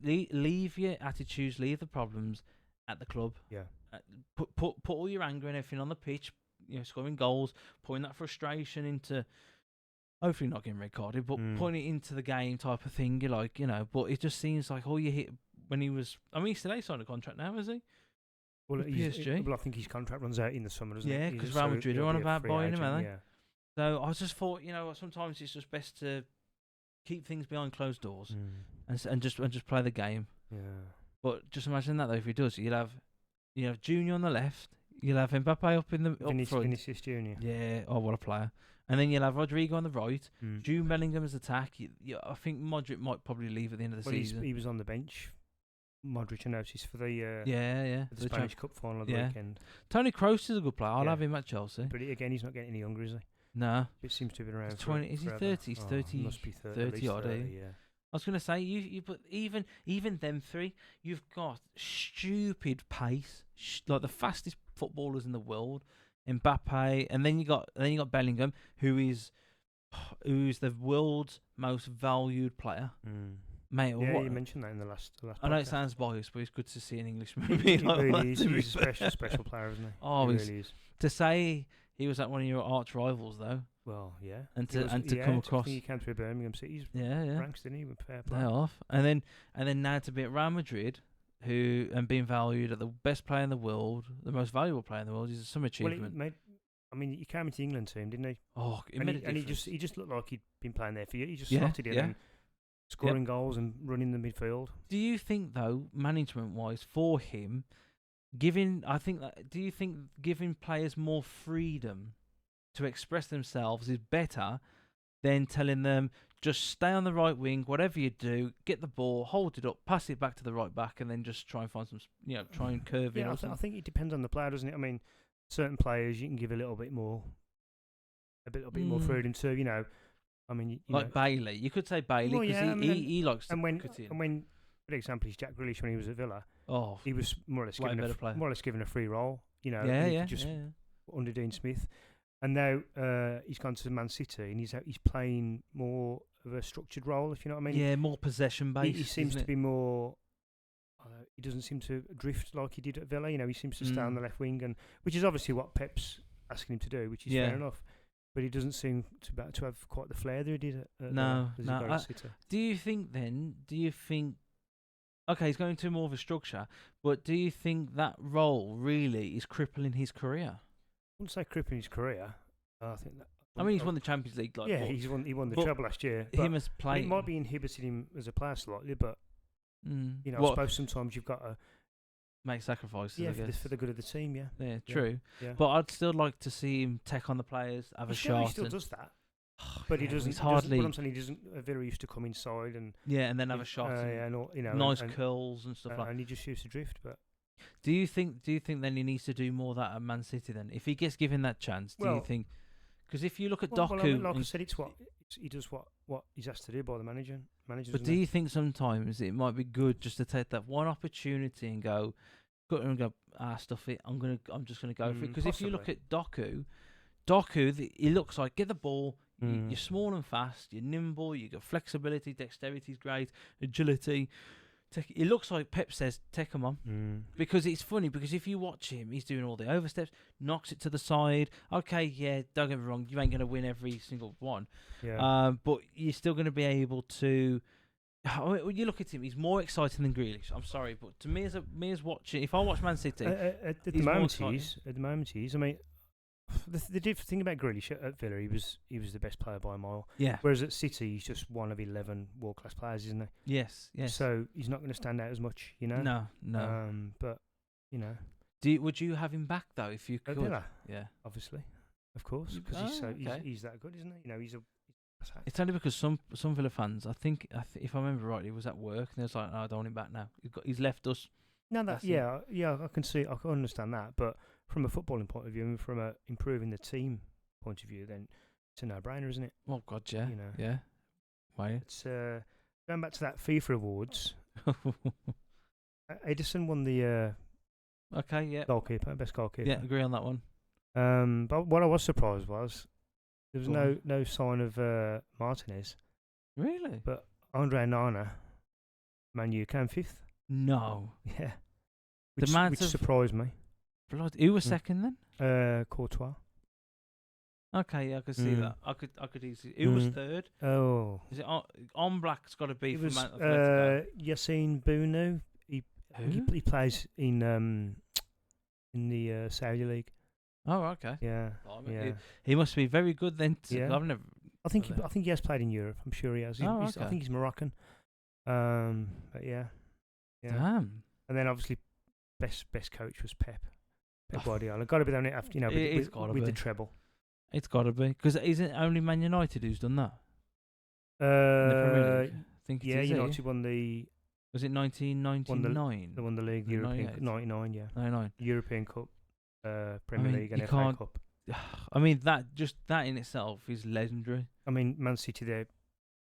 leave your attitudes, leave the problems at the club. Yeah. Put all your anger and everything on the pitch, scoring goals, putting that frustration into, hopefully not getting red carded, but putting it into the game type of thing. But it just seems like all you hit when he was. I mean, he's still signed a contract now, is he? Well, PSG. I think his contract runs out in the summer, doesn't it? Yeah, because Real Madrid are on about buying him, aren't they? Yeah. So I just thought, sometimes it's just best to keep things behind closed doors and just play the game. Yeah. But just imagine that though, if he does, you'll have Junior on the left, you'll have Mbappe up in the up front. Vinicius Junior. Yeah, what a player. And then you'll have Rodrigo on the right, Jude Bellingham as attack. I think Modric might probably leave at the end of the season. He was on the bench. Modric, I noticed for the the Spanish Cup final of the weekend. Toni Kroos is a good player. I'll have him at Chelsea. But again, he's not getting any younger, is he? No. It seems to have been around. He's 20. Is he forever. 30? He's 30. Must be 30. 30 odd. 30, yeah. I was gonna say you but even them three, you've got stupid pace, like the fastest footballers in the world, Mbappe, and then you got Bellingham, who's the world's most valued player. Mate, yeah, you mentioned that in the last. I know it sounds biased, but it's good to see an English movie. He really is. He's a special player, isn't he? Oh, he really is. To say he was at one of your arch rivals, though. Well, yeah. And to come across. He came through Birmingham City's ranks, didn't he? With fair play. They're off, and then now to be at Real Madrid, and being valued at the best player in the world, the most valuable player in the world, is some achievement. Well, he came into the England team, didn't he? Oh, and he just looked like he'd been playing there for you. He just slotted in and scoring goals and running the midfield. Do you think, though, management-wise, for him, do you think giving players more freedom to express themselves is better than telling them just stay on the right wing, whatever you do, get the ball, hold it up, pass it back to the right back, and then just try and find some, try and curve in? I think it depends on the player, doesn't it? I mean, certain players you can give a little bit more freedom to. I mean, Bailey. You could say Bailey because he likes to cut in. And when, for example, he's Jack Grealish when he was at Villa. Oh, he was more or less given a free role. Just under Dean Smith, and now he's gone to Man City and he's playing more of a structured role. If you know what I mean? Yeah, more possession based. He seems to be more. He doesn't seem to drift like he did at Villa. He seems to stay on the left wing, and which is obviously what Pep's asking him to do, which is fair enough. But he doesn't seem to have quite the flair that he did at City. Do you think? Okay, he's going to more of a structure, but do you think that role really is crippling his career? I wouldn't say crippling his career. I think that. I mean, he's won the Champions League. He won the treble last year. But him as playing, it might be inhibiting him as a player slightly, but I suppose sometimes you've got to make sacrifices. For the good of the team. Yeah, true. Yeah. But I'd still like to see him take on the players, have a shot. He still does that. But he doesn't. What I'm saying, he doesn't. Very used to come inside and and then have a shot. Nice curls and stuff like. And he just used to drift. But do you think then he needs to do more of that at Man City? Then, if he gets given that chance, do you think? Because if you look at Doku, like I said, he does what he's asked to do by the manager. But do you think sometimes it might be good just to take that one opportunity and go, stuff it. I'm just gonna go for it. Because if you look at Doku, he looks like get the ball. You're small and fast. You're nimble. You got flexibility, dexterity's great, agility. It looks like Pep says, take him on. Because it's funny, because if you watch him, he's doing all the oversteps, knocks it to the side. Okay, don't get me wrong, you ain't going to win every single one. Yeah. But you're still going to be able to. When you look at him, he's more exciting than Grealish. I'm sorry, but to me as watching, if I watch Man City, at the moment he is. I mean, the different thing about Grealish at Villa, he was the best player by a mile. Yeah. Whereas at City, he's just one of 11 world class players, isn't he? Yes. So he's not going to stand out as much, No. But would you have him back though if you could? Villa? Yeah. Obviously, of course, because he's that good, isn't he? It's only because some Villa fans, I think if I remember rightly, he was at work and they was like, "No, I don't want him back now. He's left us." No, I can understand that, but from a footballing point of view and from a improving the team point of view, then it's a no-brainer, isn't it? Oh God, yeah, yeah. Why? It's going back to that FIFA awards. Edison won the goalkeeper, best goalkeeper. Yeah, agree on that one. But what I was surprised was there was no sign of Martinez. Really? But Andre Nana, Man U, came 5th. No. Yeah. Which surprised me. Blood. Who was second then? Courtois. Okay, yeah, I could see that. I could easily. Who was third? Oh. Is it on Black's got to be from Yassine Bounou. He plays in the Saudi League. Oh, okay. Yeah. He must be very good then. I think he has played in Europe. I'm sure he has. I think he's Moroccan. But yeah. Damn. And then obviously best coach was Pep Guardiola. Got to be done it after with the treble. It's got to be because isn't it only Man United who's done that? In the Premier League? I think United won the. Was it 1999? They won the league, the European 99, yeah. 99. European Cup, Premier League, and FA Cup. I mean, that in itself is legendary. I mean, Man City, they're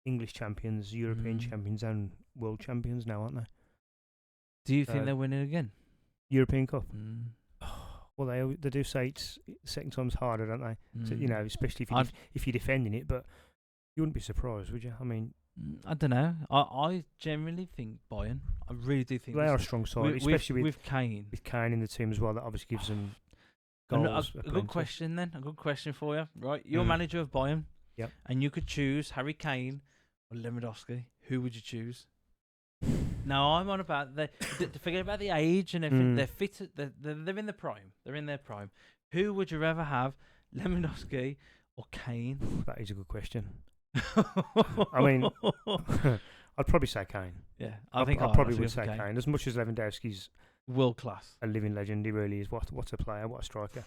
English champions, European Mm. champions, and world champions now, aren't they? Do you think they're winning again? European Cup. Mm. Well, they do say it's second time's harder, don't they? So, you Mm. know, especially if you're defending it. But you wouldn't be surprised, would you? I mean, I don't know. I generally think Bayern. I really do think they are a strong side, especially with Kane. With Kane in the team as well. That obviously gives them goals. A good question then. A good question for you. Right, you're manager of Bayern. Yep. And you could choose Harry Kane or Lewandowski. Who would you choose? Now I'm on about forget about the age and everything. They're fit. They're in the prime. They're in their prime. Who would you rather have, Lewandowski or Kane? That is a good question. I mean, I'd probably say Kane. Yeah, I probably would say Kane. As much as Lewandowski's world class, a living legend, he really is. What a player, what a striker.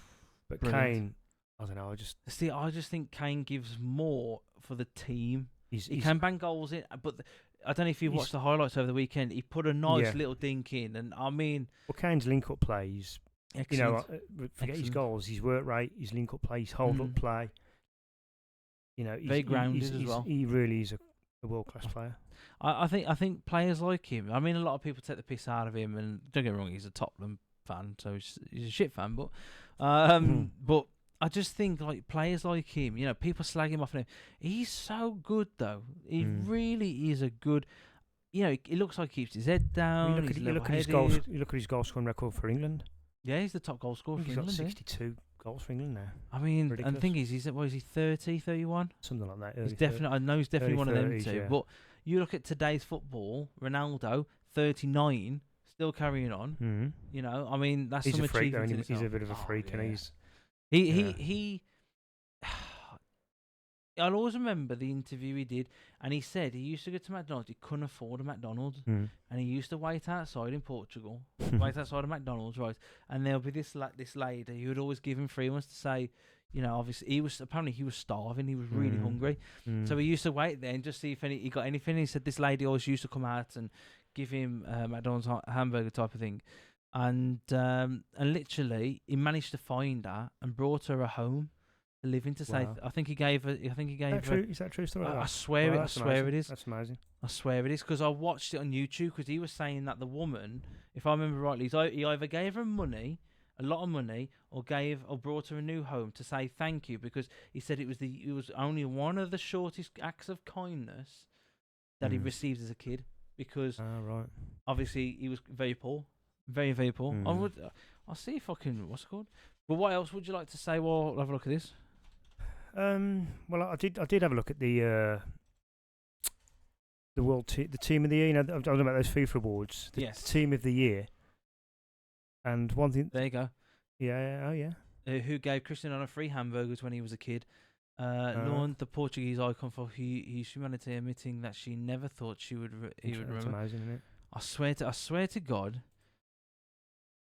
But Brilliant. Kane, I don't know. I just think Kane gives more for the team. He can bang goals in, but I don't know if you watched the highlights over the weekend. He put a nice little dink in, and I mean, well, Kane's link-up play is, excellent. Forget his goals, his work rate, his link-up play, his hold-up play. You know, very grounded as well. He really is a world-class player. I think players like him. I mean, a lot of people take the piss out of him, and don't get me wrong, he's a Tottenham fan, so he's a shit fan. But but I just think like players like him, you know, people slag him off. And he's so good though. He really is a good. You know, he looks like he keeps his head down. You look at his goals. You look at his goal scoring record for England. Yeah, he's the top goal scorer for England. He's got 62 goals for England now. I mean, and the thing is, is 30, 31? Something like that. He's definitely. I know he's definitely one of them too. Yeah. But you look at today's football, Ronaldo, 39, still carrying on. You know, I mean, that's some achievement. He's a bit of a freak, and he's. He I'll always remember the interview he did, and he said he used to go to McDonald's. He couldn't afford a McDonald's, and he used to wait outside in Portugal, wait outside of McDonald's, right? And there'll be this lady who would always give him free ones to say, you know, obviously he was starving, he was really hungry, so he used to wait there and just see if he got anything. He said this lady always used to come out and give him McDonald's hamburger type of thing. And literally, he managed to find her and brought her a home to live in. To say, I think he gave her. Is that true story? I swear it. I swear it is. That's amazing. I swear it is, because I watched it on YouTube. Because he was saying that the woman, if I remember rightly, he either gave her money, a lot of money, or brought her a new home to say thank you, because he said it was only one of the shortest acts of kindness that he received as a kid, because obviously he was very poor. Very, very poor. I'll see if I can. What's it called? But what else would you like to say? Well, I'll have a look at this. Well, I did have a look at the the team of the year. You know, I'm talking about those FIFA awards. The team of the year. And one thing. There you go. Yeah. Oh yeah. Who gave Cristiano free hamburgers when he was a kid? Lauren, the Portuguese icon for his humanity, admitting that she never thought he would remember. That's amazing, isn't it? I swear to God.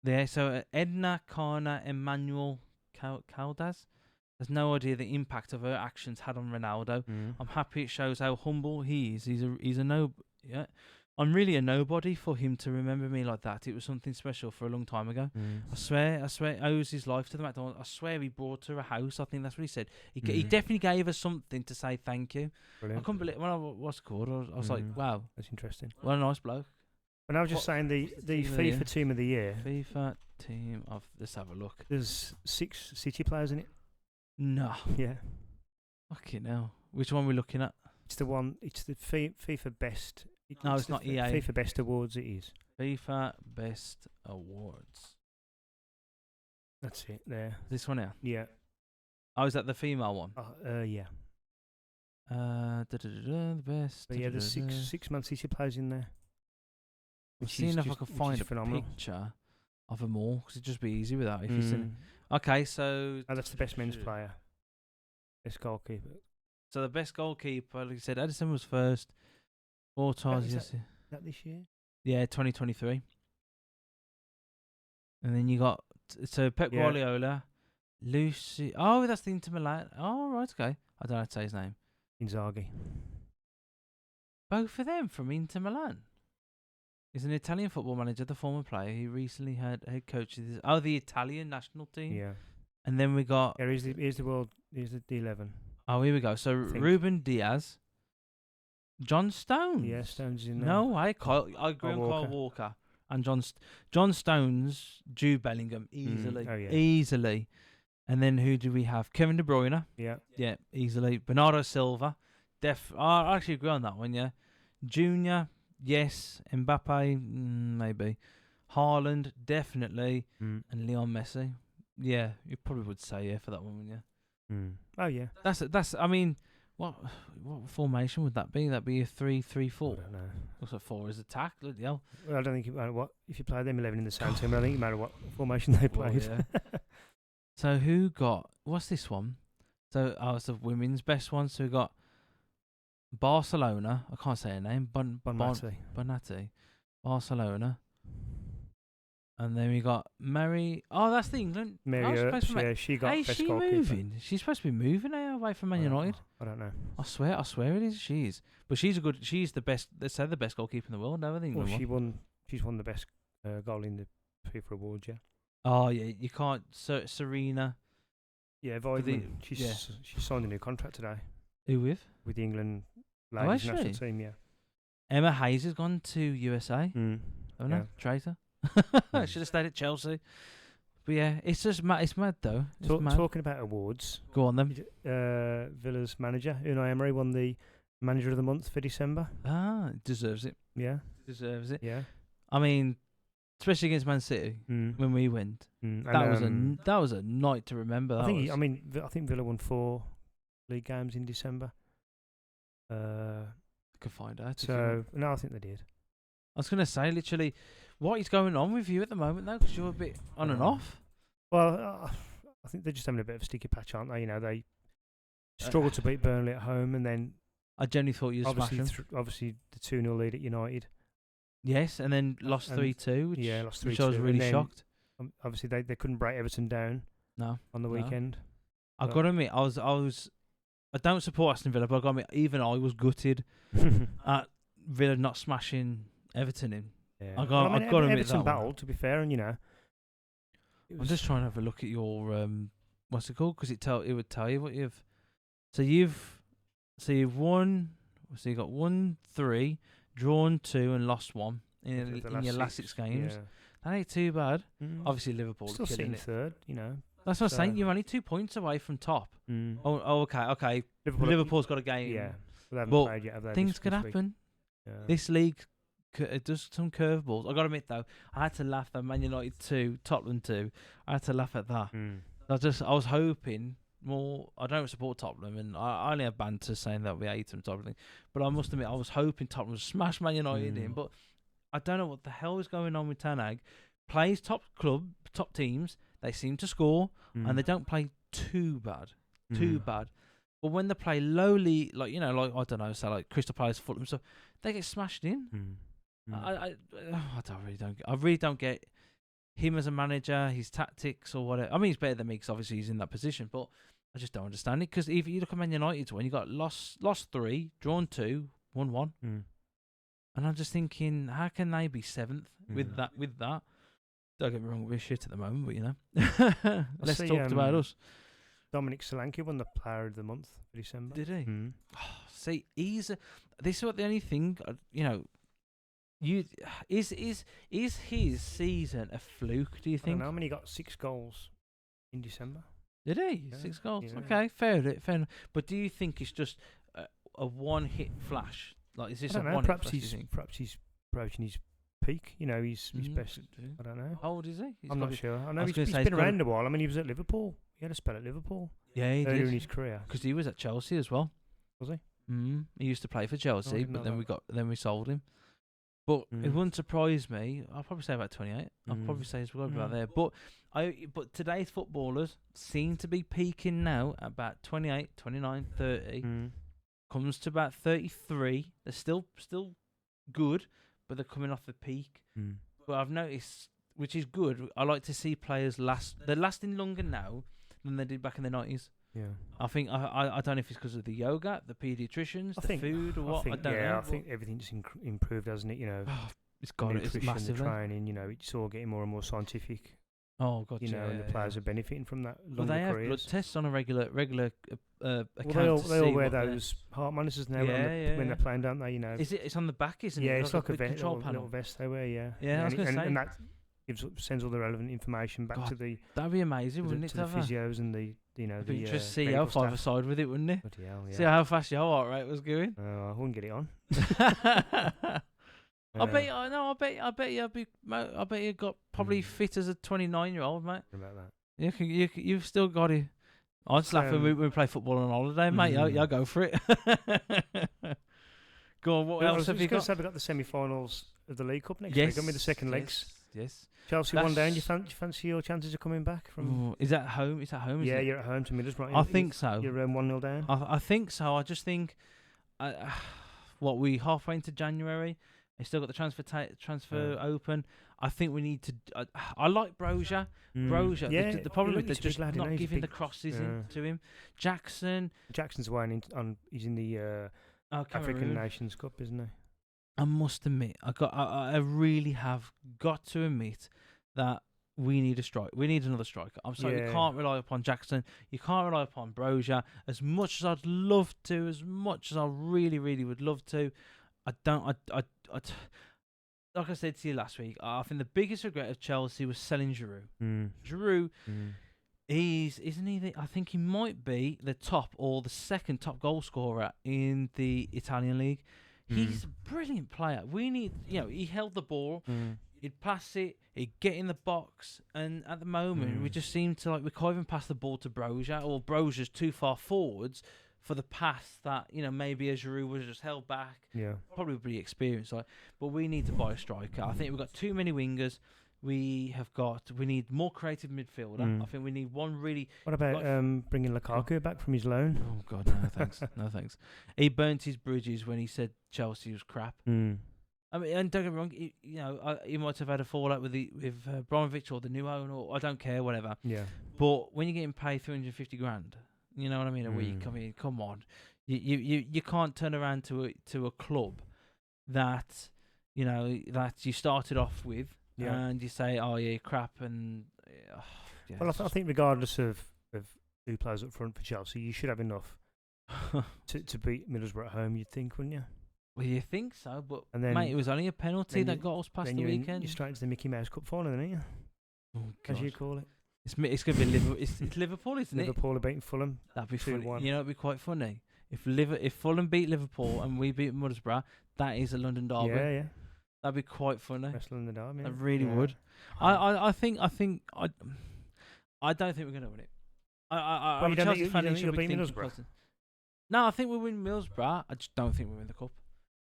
There, so Edna Carna Emmanuel Caldas has no idea the impact of her actions had on Ronaldo. I'm happy it shows how humble he is. He's a I'm really a nobody for him to remember me like that. It was something special for a long time ago. I swear, he owes his life to the McDonald's. I swear he brought her a house. I think that's what he said. He definitely gave her something to say thank you. Brilliant. I couldn't believe when I was called. I was like, wow, that's interesting. What a nice bloke. And I was just saying the FIFA team of the year. FIFA team of. Let's have a look. There's 6 City players in it. No. Yeah. Fucking hell. Which one are we looking at? It's the one. It's the FIFA Best. No, it's not EA. FIFA Best Awards. It is. FIFA Best Awards. That's it. There. This one here. Yeah. Oh, is that the female one? Yeah. The best. But yeah, there's 6 Man City players in there. Seeing if I can find a picture of them all, because it'd just be easy without if you seen. Okay, so that's the best men's player, best goalkeeper. So the best goalkeeper, like I said, Edison was first, 4 times. Is that this year? Yeah, 2023. And then you got Pep Guardiola, Lucy. Oh, that's the Inter Milan. Oh, right, okay. I don't know how to say his name. Inzaghi. Both of them from Inter Milan. He's an Italian football manager, the former player. He recently had head coach of the Italian national team. Yeah. And then we got. Yeah, here's the 11. Oh, here we go. So think. Ruben Diaz, John Stones. Yeah, Stones is in there. No way. I agree on Kyle Walker and John Stones, Jude Bellingham, easily, easily. And then who do we have? Kevin De Bruyne. Yeah, easily. Bernardo Silva. I actually agree on that one. Yeah, Junior. Yes. Mbappe. Maybe. Haaland, definitely. And Leon Messi. Yeah, you probably would say yeah for that one, wouldn't you? Oh yeah. That's. I mean, what formation would that be? That'd be a 3-3-4. I don't know. Also 4 is attack. Look, hell. Well, I don't think it matter what if you play them 11 in the same team. I think it matter what formation they played. Well, yeah. So who got? What's this one? So it's the women's best one. So we got Barcelona. I can't say her name. Bonatti. Barcelona. And then we got Mary. Oh, that's the England. Mary, she got best she goalkeeper. Moving? She's supposed to be moving away from Man United. I don't know. I swear it is. She is. But she's the best. They say the best goalkeeper in the world. Never think. Well, she's won the best goal in the FIFA awards. Yeah. Oh yeah, you can't. Serena. Yeah, Weidman. She signed a new contract today. Who with? With the England ladies national team. Yeah. Emma Hayes has gone to USA. Haven't I? Traitor. Should have stayed at Chelsea. But yeah, it's just it's mad though. Talking about awards, go on then. Villa's manager Unai Emery won the Manager of the Month for December. Deserves it. Yeah, deserves it. Yeah, I mean, especially against Man City when we went. That was a night to remember. I think Villa won 4 league games in December. Could find out. So no, I think they did. I was going to say, literally, what is going on with you at the moment, though? Because you're a bit on and off. Well, I think they're just having a bit of a sticky patch, aren't they? You know, they struggled to beat Burnley at home, and then I genuinely thought you'd smash them. Obviously, the 2-0 lead at United. Yes, and then lost 3-2. Lost 3-2. Which I was really shocked. Obviously, they couldn't break Everton down. No, on the weekend. I got to admit, I don't support Aston Villa, but I got to admit, even I was gutted at Villa not smashing Everton in. Yeah. I got to admit Everton that battled, to be fair, and you know. I'm just trying to have a look at your what's it called? Because it would tell you what you've. So you've won. So you got 1-3, drawn 2, and lost 1 in your last 6 games. Yeah. That ain't too bad. Obviously Liverpool still killing it. third, you know. That's what I'm saying. You're only 2 points away from top. Oh, okay. Liverpool's got a game. Yeah, they haven't but played yet, have they, things could happen. Yeah. This league, it does some curveballs. I got to admit though, I had to laugh at Man United 2, Tottenham 2. I had to laugh at that. I was hoping more. I don't support Tottenham, and I only have banter saying that we hate them, Tottenham. But I must admit, I was hoping Tottenham would smash Man United in. But I don't know what the hell is going on with Ten Hag. Plays top teams. They seem to score, and they don't play too bad. But when they play lowly, like I don't know, so like Crystal Palace, Fulham stuff, they get smashed in. I really don't get him as a manager, his tactics or whatever. I mean, he's better than me because obviously he's in that position, but I just don't understand it. Because if you look at Man United's one, you got lost 3, drawn 2, won 1, and I'm just thinking, how can they be 7th with that? Don't get me wrong, we're shit at the moment, but you know, let's talk about us. Dominic Solanke won the Player of the Month for December. Did he? See, this is what the only thing, is his season a fluke? Do you think? I don't know. I mean, he got 6 goals in December. Did he? Yeah. 6 goals. Yeah. Okay, fair enough. But do you think it's just a one-hit flash? Like, is this a one-hit flash? Perhaps he's approaching his peak. You know, he's best. I don't know. How old is he? I'm not sure. I know he's been around a while. I mean, he was at Liverpool. He had a spell at Liverpool. Yeah, he earlier did. in his career. Because he was at Chelsea as well. Was he? He used to play for Chelsea, but then we sold him. But it wouldn't surprise me. I'll probably say about 28. I'll probably say it's about there. But today's footballers seem to be peaking now at about 28, 29, 30. Comes to about 33. They're still good, but they're coming off the peak. But I've noticed, which is good, I like to see players last. They're lasting longer now than they did back in the 90s. Yeah. I think I don't know if it's because of the yoga, the paediatricians, food, or what. I don't know. I think everything's improved, hasn't it? You know, it's got nutrition, it's massively. the training. You know, it's all getting more and more scientific. Oh god, and the players are benefiting from that. Well, they have careers. blood tests on a regular Well, account. they all wear those heart monitors now when they're playing, don't they? Is it? It's on the back, isn't it? Yeah, it's like a control little panel. vest they wear. Yeah. Yeah, I was gonna say. And that sends all the relevant information back to the. That'd be amazing, wouldn't it? To the physios and the just see how far side with it, wouldn't it? Bloody hell, yeah. See how fast your heart rate was going. I wouldn't get it on. I bet you got probably fit as a 29-year-old, mate. About that. You've still got it. I'm just laughing when we play football on holiday, mate. I'll go for it. Go on, what else have you got? We've got the semi-finals of the League Cup next week. I mean, the second legs. Yes. Chelsea one down. You fancy your chances of coming back from? Is that home? Is that home? Yeah, you're at home to Middlesbrough. I think so. You're 1-0 down. I think so. I just think, we halfway into January. They still got the transfer open. I think we need to. I like Brozier. Brozier. Yeah, the problem is they're just not giving the crosses to him. Jackson's away he's in the African Nations Cup, isn't he? I must admit, I really have got to admit that we need a strike. We need another striker. I'm sorry, you can't rely upon Jackson. You can't rely upon Brozier. As much as I'd love to, as much as I really, really would love to, I don't. Like I said to you last week, I think the biggest regret of Chelsea was selling Giroud. Giroud, isn't he? I think he might be the top or the second top goal scorer in the Italian league. He's a brilliant player. We need, he held the ball, he'd pass it, he'd get in the box, and at the moment we just seem to we can't even pass the ball to Brozier, or Brozier's too far forwards for the pass that maybe a Giroud was just held back. Yeah, probably pretty experienced, but we need to buy a striker. I think we've got too many wingers. We need more creative midfielder. I think we need one really. What about bringing Lukaku back from his loan? Oh God, no thanks, no thanks. He burnt his bridges when he said Chelsea was crap. I mean, and don't get me wrong, he might have had a fallout with Abramovich or the new owner, or I don't care, whatever. Yeah. But when you're getting paid 350 grand, you know what I mean, a week. I mean, come on, you can't turn around to a club that that you started off with. Yeah. And you say, "Oh yeah, crap," and well, I think regardless of who plays up front for Chelsea, you should have enough to beat Middlesbrough at home. You'd think, wouldn't you? Well, you think so, but then, mate, it was only a penalty that got us past the weekend. You're straight into the Mickey Mouse Cup final, then, aren't you? Oh, as you call it. It's going to be Liverpool. It's Liverpool, isn't it? Liverpool are beating Fulham. That'd be funny. It'd be quite funny if Fulham beat Liverpool and we beat Middlesbrough. That is a London derby. Yeah. That'd be quite funny. Wrestling the derby. I really would. I think I don't think we're going to win it. I'm a Chelsea fan. You'll beat Middlesbrough. No, I think we'll win Middlesbrough. I just don't think we'll win the cup.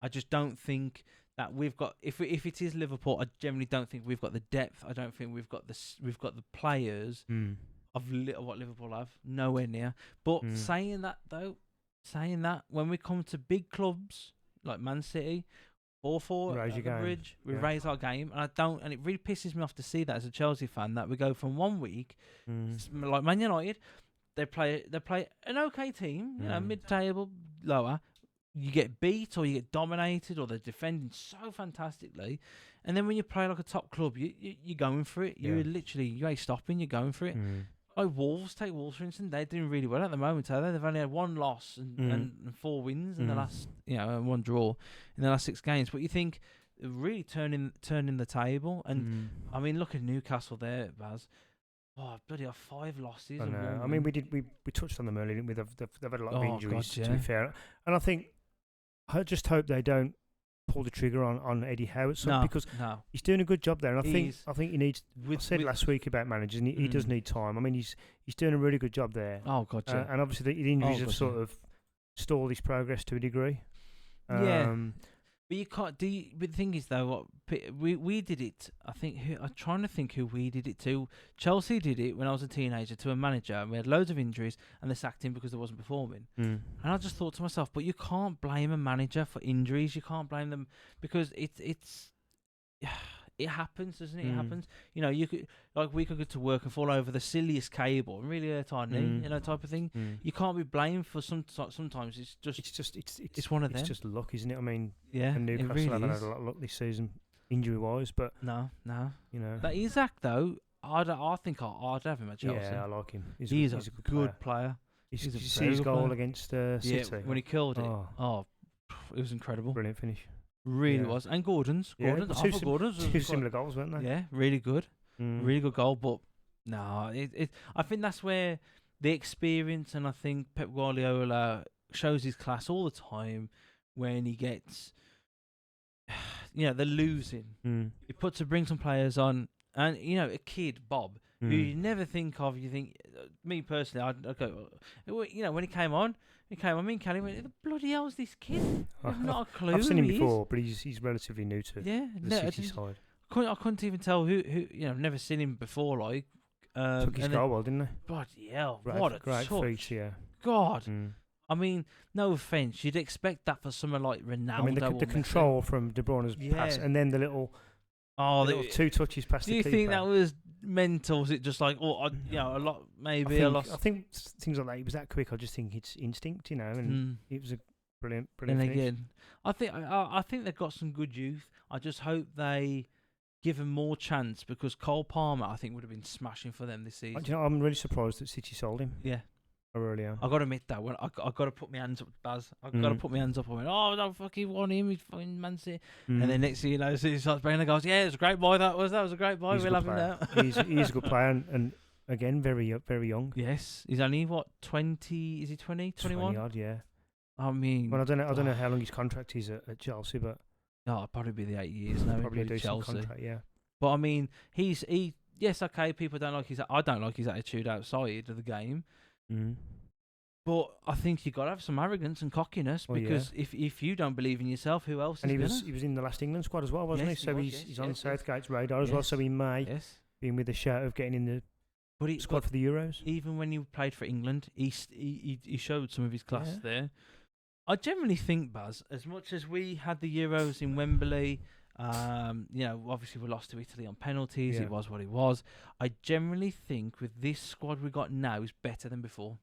I just don't think that we've got. If it is Liverpool, I generally don't think we've got the depth. I don't think we've got the players of what Liverpool have. Nowhere near. But saying that when we come to big clubs like Man City. 4-4 at the bridge. We raise our game, and it really pisses me off to see that as a Chelsea fan that we go from 1 week, like Man United, they play an okay team, mid-table, lower. You get beat or you get dominated or they're defending so fantastically, and then when you play like a top club, you're going for it. You're literally you ain't stopping. You're going for it. Like Wolves, take Wolves for instance. They're doing really well at the moment. They've only had 1 loss and 4 wins in the last, and 1 draw in the last 6 games. But you think really turning the table, and I mean, look at Newcastle there, Baz. Oh, bloody hell, 5 losses. I know. I mean, we touched on them earlier, didn't we? They've had a lot of injuries. God, to be fair, and I just hope they don't pull the trigger on Eddie Howe because he's doing a good job there, and I think he needs. I said last week about managers, and he does need time. I mean, he's doing a really good job there. Oh, gotcha. And obviously the injuries have sort of stalled his progress to a degree. But you can't. But the thing is, though, we did it. I think I'm trying to think who we did it to. Chelsea did it when I was a teenager to a manager, and we had loads of injuries, and they sacked him because they wasn't performing. And I just thought to myself, but you can't blame a manager for injuries. You can't blame them because it's. It happens, doesn't it? It happens. You could we could go to work and fall over the silliest cable and really hurt our knee, type of thing. You can't be blamed for sometimes. It's one of them. It's just luck, isn't it? I mean, and Newcastle really haven't had a lot of luck this season, injury wise, but no. that Isaac though, I think I'd have him at Chelsea. Yeah, I like him. He's a good player. Did He's a you see very his good goal player. against City? When he killed it. Oh, It was incredible. brilliant finish. Really was. And Gordon's. Yeah, Gordon's. two similar goals, weren't they? Yeah, really good. Mm. Really good goal. But no, I think that's where the experience, and I think Pep Guardiola shows his class all the time when he gets, they're losing. He brings some players on, and a kid, Bob, who you never think of. You think, me personally, I'd go, when he came on, me and Callie went, "Who the bloody hell's this kid? I've not a clue." I've seen him who he before, but he's relatively new to the City side. I couldn't even tell who. Never seen him before. Like, took his goal well, didn't they? Bloody hell! Great, What a great touch! feat, yeah. God, I mean, no offense, you'd expect that for someone like Ronaldo. I mean, the control from De Bruyne's pass, and then the little two touches past the keeper. Do you think that was mental? Was it just like, a lot, maybe a lot? I think things like that. He was that quick. I just think it's instinct, and it was a brilliant And finish. again, I think they've got some good youth. I just hope they give him more chance, because Cole Palmer, I think, would have been smashing for them this season. I'm really surprised that City sold him. Yeah. I really am. I got to admit that when I got to put my hands up, Baz. I got to put my hands up. I went, I don't fucking want him. He's fucking Man City. And then next thing you know, he starts playing. And goes, yeah, it was a great boy. That was a great boy. We'll have him now. He's a good player, and again, very young. Yes, he's only 20? Is he 20? 21? 20 odd, yeah. I mean, well, I don't know how long his contract is at Chelsea, but it'll probably be the 8 years now. Probably a decent Chelsea. contract, yeah. But I mean, yes, okay. People don't like I don't like his attitude outside of the game. But I think you got to have some arrogance and cockiness, because if you don't believe in yourself, who else? And he was in the last England squad as well, wasn't he? So he's on Southgate's radar as well. So he may be with a shout of getting in the squad for the Euros. Even when he played for England, he showed some of his class there. I generally think, Baz, as much as we had the Euros in Wembley, obviously we lost to Italy on penalties. It was what it was. I generally think with this squad we got now is better than before.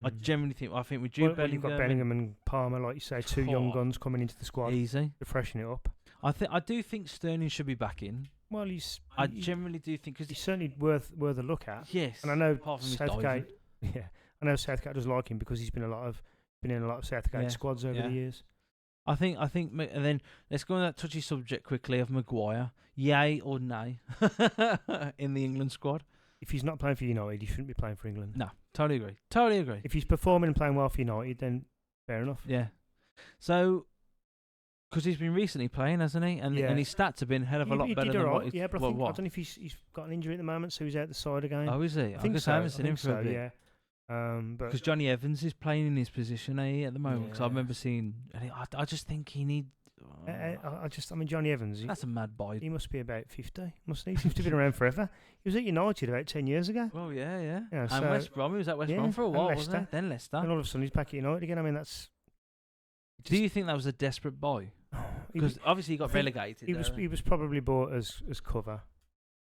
I generally think. I think with Jude Bellingham, you've got Bellingham and Palmer, like you say, two young guns coming into the squad, easy to freshen it up. I do think Sterling should be back in. Well, I generally do think, because he's certainly worth a look at. Yes, and I know Southgate. Yeah, I know Southgate does like him because he's been in a lot of Southgate squads over the years. I think, and then let's go on that touchy subject quickly of Maguire. Yay or nay in the England squad? If he's not playing for United, he shouldn't be playing for England. No, totally agree. If he's performing and playing well for United, then fair enough. Yeah. So, because he's been recently playing, hasn't he? And his stats have been a hell of a lot better than what he's... Yeah, but I don't know if he's got an injury at the moment, so he's out the side again. Oh, is he? I think so. I haven't seen him for a bit. Yeah. Because Johnny Evans is playing in his position at the moment. Because I remember seeing... I just think he needs... Johnny Evans. That's a mad boy. He must be about 50, mustn't he? He's been around forever. He was at United about 10 years ago. Oh, yeah. And West Brom. He was at West Brom for a while, wasn't he? Then Leicester. And all of a sudden he's back at United again. I mean, that's... Do you think that was a desperate buy? Because obviously he got relegated. He was probably bought as cover.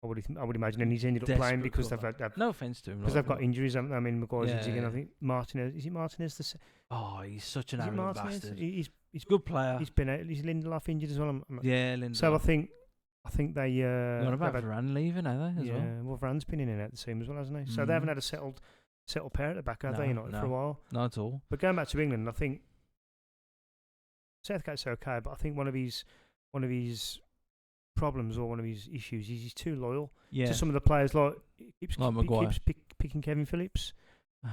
I would imagine, and he's ended up playing because they've had... No offence to him. Because they've got injuries, haven't they? I mean, Maguire's injured again. I think Martinez... Is it Martinez? He's such an arrogant bastard. He's a good player. He's been out. Is Lindelof injured as well? Lindelof. So I think they... What about Varane leaving, are they, as well? Yeah, well, Varane's been in and out the team as well, hasn't he? So they haven't had a settled pair at the back, have they, United, for a while? Not at all. But going back to England, I think Southgate's okay, but I think one of his problems or one of his issues is he's too loyal to some of the players. Like he keeps picking Calvin Phillips,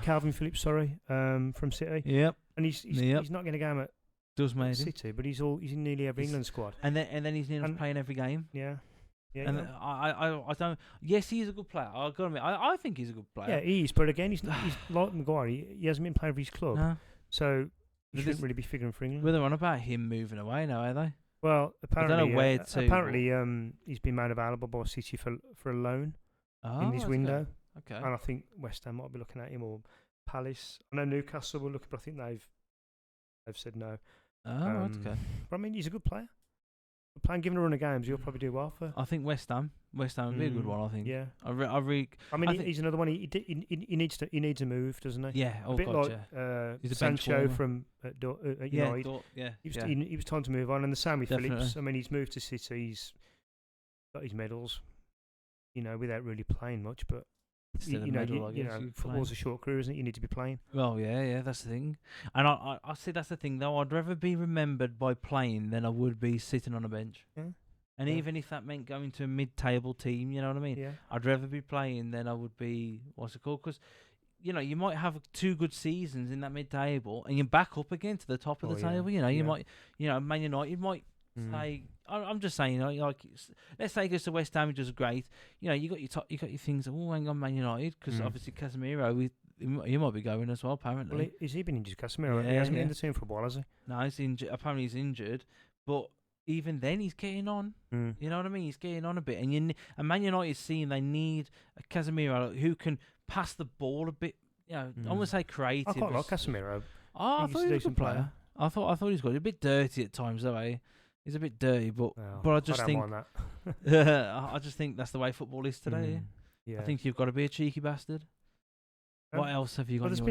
from City. Yep. And he's not going to game at City, but he's in nearly every England squad. And then he's nearly playing every game. Yeah. Yeah. And I don't. Yes, he's a good player. I got to admit, I think he's a good player. Yeah, he is. But again, he's like Maguire. He hasn't been playing for his club, so he shouldn't really be figuring for England. Well, they're on about him moving away now, are they? Well, apparently, I don't know where to. Apparently, he's been made available by City for a loan in this window. Okay. And I think West Ham might be looking at him, or Palace. I know Newcastle will look, but I think they've said no. Oh, okay. But I mean, he's a good player. Given a run of games, he'll probably do well for. I think West Ham would be a good one. I think. Yeah. I mean, he's another one. He needs to move, doesn't he? Yeah. A bit like Sancho from United. He was time to move on, and the same with Phillips. I mean, he's moved to City. He's got his medals. without really playing much. But Instead of medal, I guess, you football's a short career, isn't it? You need to be playing. Well, yeah, that's the thing. And I see that's the thing though. I'd rather be remembered by playing than I would be sitting on a bench. Yeah. And even if that meant going to a mid-table team, you know what I mean? Yeah. I'd rather be playing than I would be, what's it called? Because, you might have 2 good seasons in that mid-table and you're back up again to the top of the table. You might, Man United might say, I'm just saying, let's say it goes to West Ham, which is great. You got your things. Oh, hang on, Man United, because obviously Casemiro, he might be going as well. Apparently, well, has he been injured? Casemiro, Yeah, he hasn't been in the team for a while, has he? no, he's injured. Apparently, he's injured, but even then, he's getting on. You know what I mean? He's getting on a bit, and Man United seeing they need a Casemiro who can pass the ball a bit. I wouldn't say creative. I quite like Casemiro. I thought he was a good player. I thought he was good. He's a bit dirty at times, though. He's a bit dirty, but I just think I just think that's the way football is today. Yeah. I think you've got to be a cheeky bastard. What else have you got? Well, there's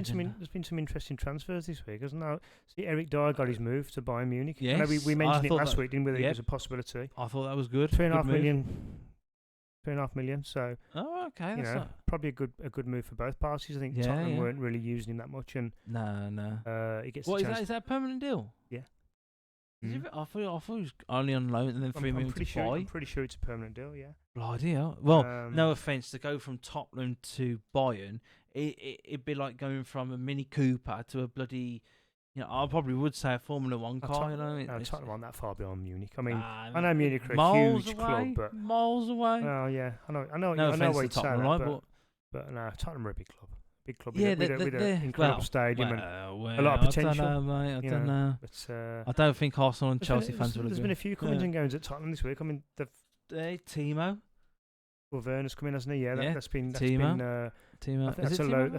been some interesting transfers this week, hasn't there? See, Eric Dyer got his move to Bayern Munich. Yes, I know we mentioned it last week, didn't we? That it was a possibility. I thought that was good. 3.5 million. So, okay, that's probably a good move for both parties. I think Tottenham weren't really using him that much, and no. He gets. What is that? Is that a permanent deal? Yeah. I thought it was only on loan and then 3 million to buy. I'm pretty sure it's a permanent deal. Yeah. Bloody hell. Well, no offense, to go from Tottenham to Bayern, it'd be like going from a Mini Cooper to a bloody. I probably would say a Formula 1 car. Tottenham aren't that far beyond Munich. I mean, I know Munich are a huge club, but miles away. Oh yeah, I know. No I know what offense to Tottenham, but no, Tottenham are a big club. Big club with an incredible stadium and a lot of potential. I don't know, mate. I don't know. But, I don't think Arsenal and Chelsea fans will agree. There's been a few comings and goings at Tottenham this week. I mean, Timo. Well, Werner's come in, hasn't he? Yeah, that's been Timo. That's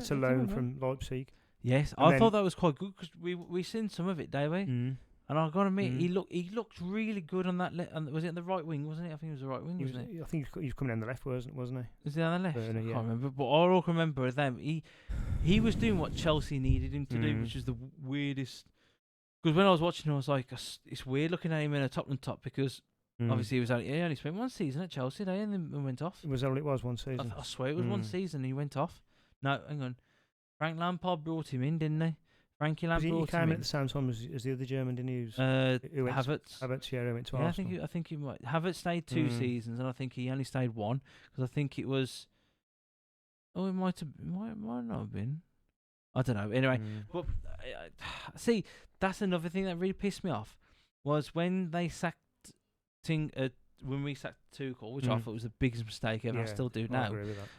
a loan from Leipzig. Yes, I thought that was quite good because we seen some of it, did we? And I gotta admit, he looked really good on that. Was it on the right wing? Wasn't it? I think it was the right wing, wasn't it? I think he was coming down the left, wasn't he? Was he on the left? I can't remember. But I all remember them. He was doing what Chelsea needed him to do, which is the weirdest. Because when I was watching him, I was like, it's weird looking at him in a Tottenham top because obviously he only spent 1 season at Chelsea, and then went off. It was 1 season. I swear it was 1 season. He went off. No, hang on. Frank Lampard brought him in, didn't he? Frankie Lampard brought him in. He came at the same time as the other German, didn't he? Havertz. Havertz, who went to Arsenal. I think he might. Havertz stayed 2 seasons, and I think he only stayed 1 because I think it was. Oh, it might not have been. I don't know. Anyway, but see, that's another thing that really pissed me off was when they sacked when we sacked Tuchel, which I thought was the biggest mistake ever. I still do now. I agree with that.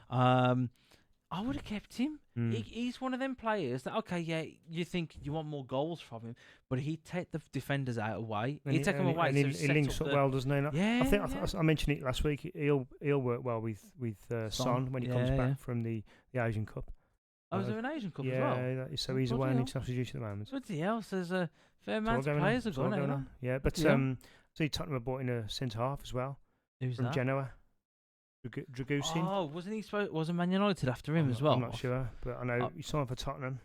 I would have kept him. He's one of them players that, you think you want more goals from him, but he'd take the defenders out away. He'd take them away. And he links up well, doesn't he? Yeah. I mentioned it last week. He'll work well with Son when he comes back from the Asian Cup. Oh, is there an Asian Cup as well? Yeah, so he's away on international duty at the moment. Bloody hell, there's a fair amount of players have gone on. Yeah, but see, Tottenham have bought in a centre half as well. Who's from that? Genoa. Dragusin. Oh, wasn't Man United after him as well? I'm not sure, but I know he signed for Tottenham.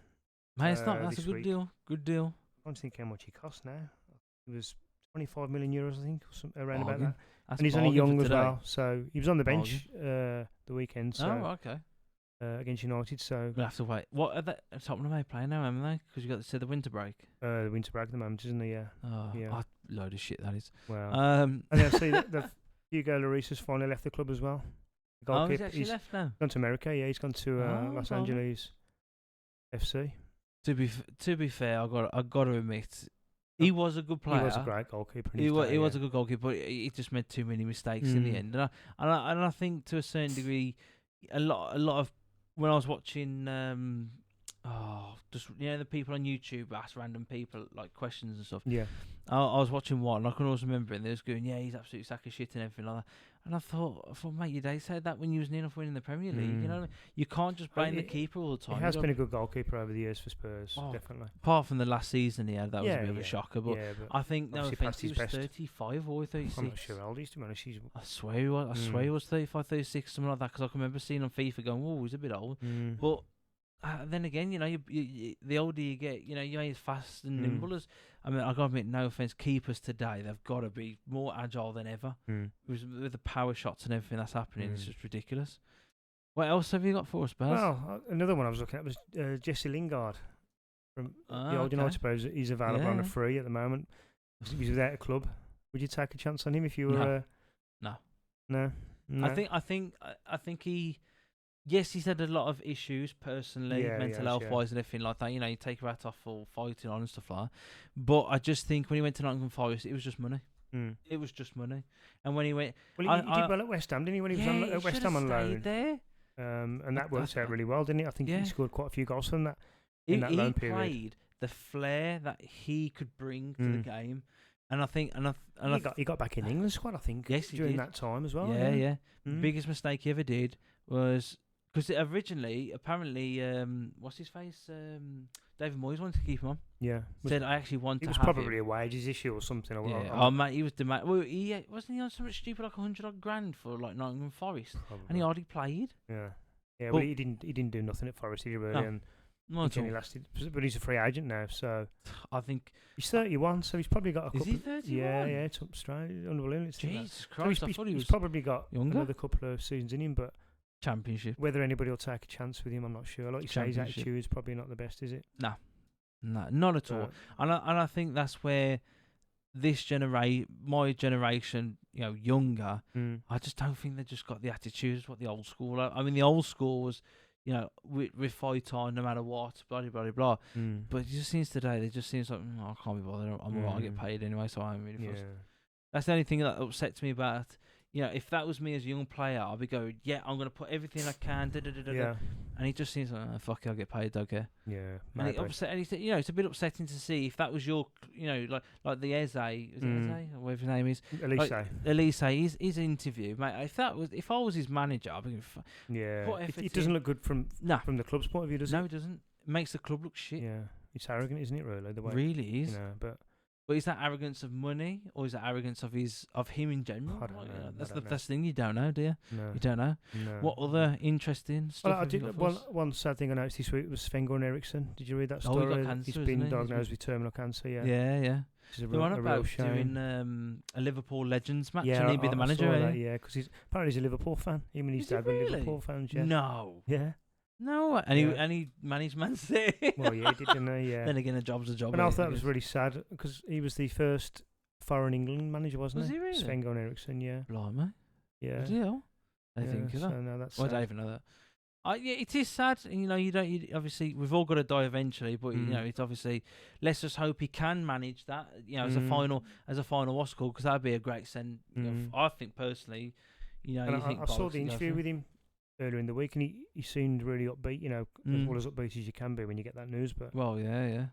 Mate, that's a good deal. Good deal. I'm thinking how much he costs now. It was 25 million euros, I think, or around about that. That's and he's only young as well, so he was on the bench the weekend. So, okay. Against United, so we'll have to wait. What are Tottenham they playing now, haven't they? Because you got to say the winter break. The winter break at the moment, isn't it? Yeah. A load of shit that is. Well, and I see that Hugo Lloris has finally left the club as well. He's actually left now. Gone to America. Yeah, he's gone to Los Angeles FC. To be fair, I got to admit, he was a good player. He was a great goalkeeper. He was a good goalkeeper, but he just made too many mistakes in the end. And I think to a certain degree, a lot of when I was watching, the people on YouTube ask random people like questions and stuff. Yeah. I was watching one, and I can always remember it, and they was going, he's absolutely sack of shit and everything like that. And I thought, mate, they said that when you was near enough winning the Premier League. You know what I mean? You can't just blame the keeper all the time. He has been a good goalkeeper over the years for Spurs, definitely. Apart from the last season he had, that was a bit of a shocker. But I think, no offence, he was 35 or 36. I'm not sure how old he is, to be honest. I swear he was. I swear he was 35, 36, something like that, because I can remember seeing on FIFA going, he's a bit old. But then again, the older you get, you ain't as fast and nimble as. I mean, I gotta admit, no offense, keepers today, they've got to be more agile than ever. With the power shots and everything that's happening, it's just ridiculous. What else have you got for us, Baz? Well, another one I was looking at was Jesse Lingard from the old United players. He's available on a free at the moment. He's without a club. Would you take a chance on him if you were? No. I think he. Yes, he's had a lot of issues personally, mental health wise, and everything like that. You take your hat off for fighting on and stuff like that. But I just think when he went to Nottingham Forest, it was just money. It was just money. And when he went, he did well at West Ham, didn't he? When he was at West Ham on loan, there. And that worked out really well, didn't it? I think he scored quite a few goals from that in that loan period. He played the flair that he could bring to the game. And I think, he got back in the England squad, I think. Yes, he during did. that time as well. Yeah. Biggest mistake he ever did was because originally, apparently, what's his face? David Moyes wanted to keep him on. Yeah, said I actually want to. It was have probably a wages issue or something. Mate, he was demand. Well, wasn't he on so much stupid like 100 grand for like Nottingham Forest, and he hardly played. Yeah. Well, he didn't do nothing at Forest, did he really? And he lasted, but he's a free agent now, so I think he's 31, so he's probably got a couple. Is he 31? Yeah, it's up straight. Unbelievable. Jesus Christ! I thought he was probably got younger. Another couple of seasons in him, but Championship. Whether anybody will take a chance with him, I'm not sure. Like you say, his attitude is probably not the best, is it? No, not at all. And I think that's where my generation, younger, I just don't think they just got the attitude. What the old school. I mean, the old school was, with fight on no matter what, blah blah blah blah. But it just seems today, they just seems like I can't be bothered. I'm alright. I get paid anyway, so I'm really fussed. That's the only thing that upsets me about. If that was me as a young player, I'd be going, I'm going to put everything I can. And he just seems like, fuck it, I'll get paid, don't care. Yeah. And it's a bit upsetting to see if that was your, like the Eze, is it Eze, or whatever his name is? Elise, his interview, mate. If I was his manager, I'd be it doesn't look good from the club's point of view, does it? No, it doesn't. It makes the club look shit. Yeah. It's arrogant, isn't it, really? The way really is. But is that arrogance of money, or is that arrogance of him in general? I don't know. That's the first thing you don't know, do you? No. You don't know. No. What other interesting stuff? I did. One sad thing I noticed this week was Sven-Goran Eriksson. Did you read that story? He got cancer, He's been diagnosed with terminal cancer. Yeah. Yeah. Which is a real shame. Doing a Liverpool Legends match, yeah, and he'd be the manager. Because apparently he's a Liverpool fan. Him and his dad were Liverpool fans. Yeah. No. Yeah. No, and he managed Man City. Well, yeah, he did, didn't he? Yeah. Then again, a job's a job. And I thought it was really sad because he was the first foreign England manager, wasn't he? Was he really? Sven-Goran Eriksson, yeah. Blimey. Yeah. I think so that. No, that's I don't even know that. Yeah, it is sad. And, obviously, we've all got to die eventually, but, it's obviously, let's just hope he can manage that, as a final, what's called, because that would be a great send. I think, personally, I saw the interview with him earlier in the week, and he seemed really upbeat, as well as upbeat as you can be when you get that news. But yeah.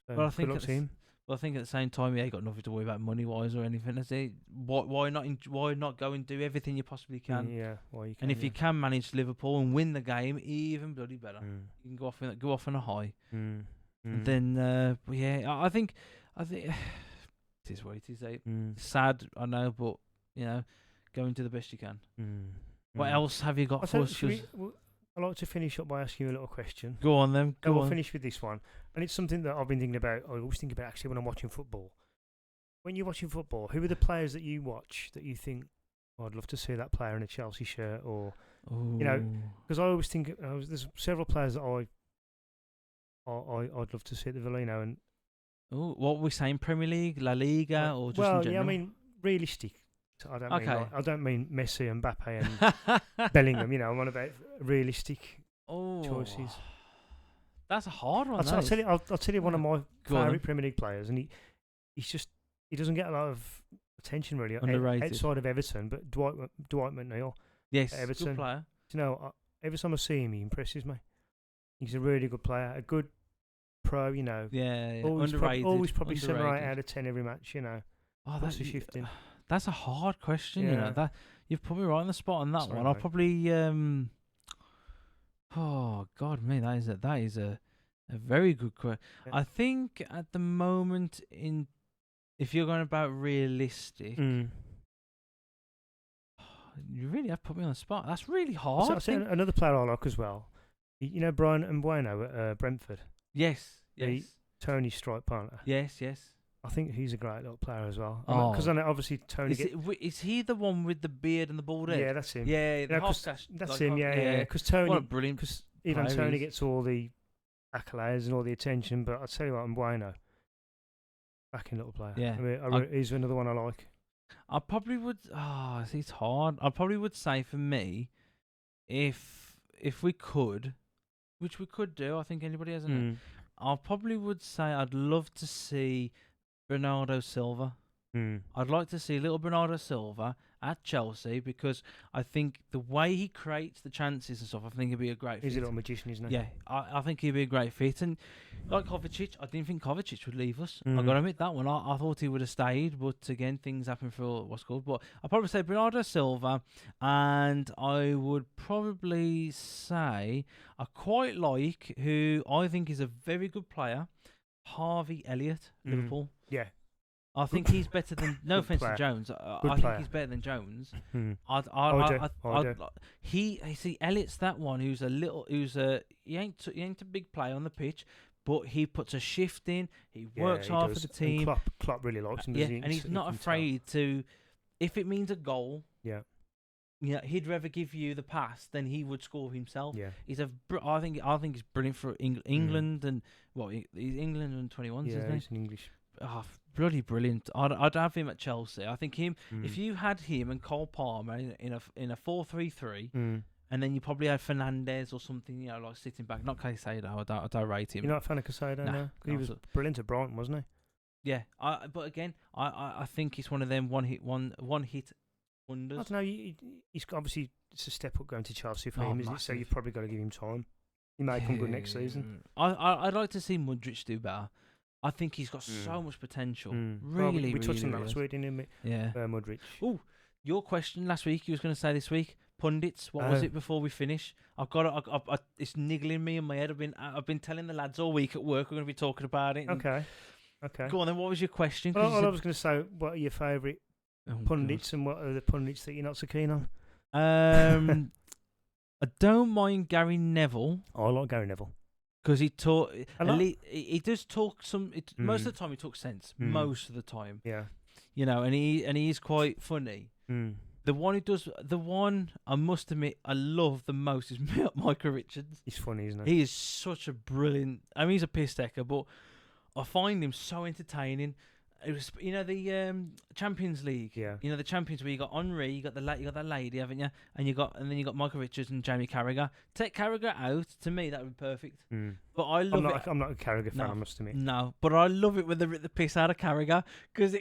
So well, I think good luck to him. Well, I think at the same time, he got nothing to worry about money wise or anything. Is he? Why not go and do everything you possibly can? Yeah, well, you can. And if you can manage Liverpool and win the game, even bloody better. You can go off on a high. And then I think it is what it is. Sad, I know, but go and do the best you can. What else have you got for us? I'd like to finish up by asking you a little question. Go on then. We'll finish with this one. And it's something that I've been thinking about. I always think about actually when I'm watching football. When you're watching football, who are the players that you watch that you think, I'd love to see that player in a Chelsea shirt? Or, because I always think there's several players that I'd love to see at the Villa, And what were we saying? Premier League, La Liga, or just in general? Yeah, I mean, realistic. I don't mean Messi and Mbappe and Bellingham. I'm on about realistic choices. That's a hard one. I'll tell you one of my favourite Premier League players, and he doesn't get a lot of attention really outside of Everton, but Dwight McNeil. Yes, Everton. Good player. Every time I see him, he impresses me. He's a really good player, a good pro. Yeah. Underrated. Always probably 7 or 8 out of 10 every match. That's a shifting. That's a hard question, that you've put me right on the spot on that one. Mate. I'll probably oh God, me, that is a very good question. Yeah. I think at the moment, if you're going about realistic, you really have put me on the spot. That's really hard. So another player I like as well. You know Brian and Bueno at Brentford, Yes. The- Yes. Tony's strike partner. Yes. Yes. I think he's a great little player as well. Oh. Because I know obviously Tony. Is he the one with the beard and the bald head? Yeah, that's him. Yeah, Yeah, 'cause that's him. Yeah. Because Tony. What a brilliant. Because even player he Tony is. gets all the accolades and all the attention, but I'll tell you what, Bueno, cracking little player. Yeah. I mean, he's another one I like. I probably would. It's hard. I probably would say for me, if we could, which we could do, I think anybody has an. I probably would say I'd love to see Bernardo Silva. I'd like to see little Bernardo Silva at Chelsea because I think the way he creates the chances and stuff, I think he'd be a great fit. He's a little magician, isn't he? Yeah, I think he'd be a great fit. And like Kovacic, I didn't think Kovacic would leave us. I got to admit that one. I thought he would have stayed, but again, things happen for what's called. But I'd probably say Bernardo Silva, and I would probably say I quite like who I think is a very good player, Harvey Elliott, Liverpool. Yeah. I think he's better than. No offense player. to Jones, I think player. he's better than Jones. I do. See, Elliott's that one who's he ain't a big player on the pitch, but he puts a shift in. He works hard for the team. And Klopp really likes him. Yeah, Doesn't he? and he's not afraid to. If it means a goal, Yeah. Yeah, he'd rather give you the pass than he would score himself. Yeah. He's I think he's brilliant for England and he's England and 21s, Yeah, isn't he? he's in English. Oh, bloody brilliant! I'd have him at Chelsea. I think him. If you had him and Cole Palmer in a 4-3-3, and then you probably had Fernandez or something, like sitting back. Not Caicedo. I don't rate him. You're not a fan of Caicedo, no? He was brilliant at Brighton, wasn't he? Yeah. But again, I think it's one of them one hit wonders. I don't know. He's obviously it's a step up going to Chelsea for him, isn't it? So you've probably got to give him time. He may come good next season. I'd like to see Mudryk do better. I think he's got so much potential. Really, we touched on that really last week, didn't we? Yeah. Mudryk. Oh, your question last week. You was going to say this week. Pundits. What was it before we finish? I've got. It's niggling me in my head. I've been telling the lads all week at work. We're going to be talking about it. Okay. Go on then. What was your question? Well, I was going to say, what are your favourite pundits and what are the pundits that you're not so keen on? I don't mind Gary Neville. I like Gary Neville. Because he does talk most of the time he talks sense. Most of the time, yeah. And he is quite funny. The one I must admit I love the most is Micah Richards. He's funny, isn't he? He is such a brilliant. I mean, he's a piss taker, but I find him so entertaining. It was, the Champions League. Yeah. The Champions where you got Henry, you got that lady, haven't you? And then you got Michael Richards and Jamie Carragher. Take Carragher out, to me that would be perfect. But I love it. I'm not a Carragher fan, I must admit. No, but I love it when they rip the piss out of Carragher because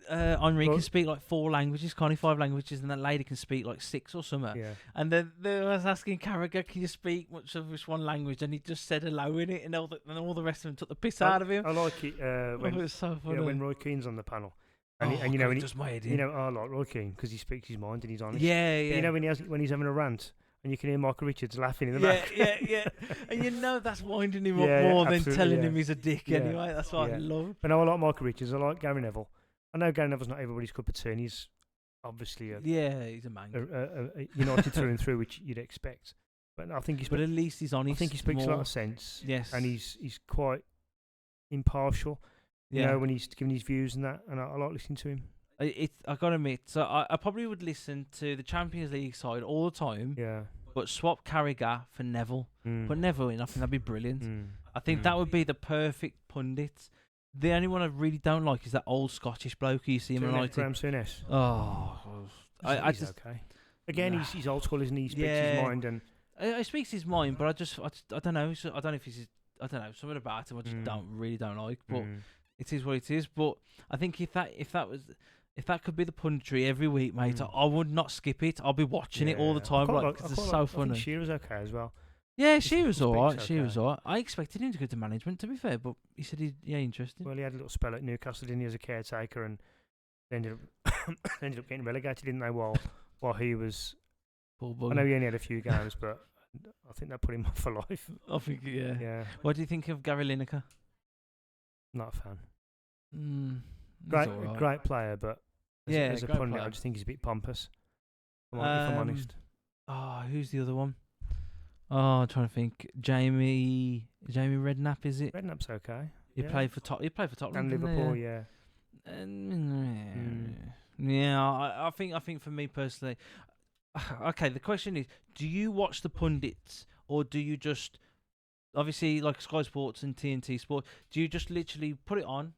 Henry can speak like 4 languages, can't he? 5 languages, and that lady can speak like 6 or something. Yeah. And then they was asking Carragher, "Can you speak much of this one language?" And he just said hello in it, and all the rest of them took the piss out of him. I like it when it was so funny. When Roy Keane's on the panel. And he does my head in. I like Roy Keane because he speaks his mind and he's honest. Yeah. But when he's having a rant. And you can hear Michael Richards laughing in the back. Yeah. And that's winding him up more than telling him he's a dick anyway. That's what I love. But no, I like Michael Richards. I like Gary Neville. I know Gary Neville's not everybody's cup of tea. And he's obviously he's a man. A United through and through, which you'd expect. But I think at least he's honest. I think he speaks a lot of sense. Yes. And he's quite impartial. When he's giving his views and that. And I like listening to him. I got to admit, so I probably would listen to the Champions League side all the time. Yeah. But swap Carragher for Neville. Put Neville in, I think that'd be brilliant. I think that would be the perfect pundit. The only one I really don't like is that old Scottish bloke you see him United. Graham Souness. Oh, I just okay. Again, he's old school, isn't he? He speaks his mind, and he speaks his mind. But I don't know. I don't know if he's. I don't know. Something about him I just don't like. But it is what it is. But I think if that could be the punditry every week, mate, I would not skip it. I'll be watching it all the time. It's so funny. I think Shearer's okay as well. Yeah, she was alright. She was alright. I expected him to go to management, to be fair, but he said interested. Well, he had a little spell at Newcastle, didn't he, as a caretaker, and ended up getting relegated, didn't they? While he was, I know he only had a few games, but I think that put him off for life. I think, yeah. Yeah. What do you think of Gary Lineker? Not a fan. Right. Great player, but as a pundit, I just think he's a bit pompous. If I'm honest. Who's the other one? Oh, I'm trying to think. Jamie Redknapp, is it? Redknapp's okay. He played for Tottenham And Liverpool, yeah. Yeah, I think for me personally, okay. The question is, do you watch the pundits or do you just obviously like Sky Sports and TNT Sport? Do you just literally put it on,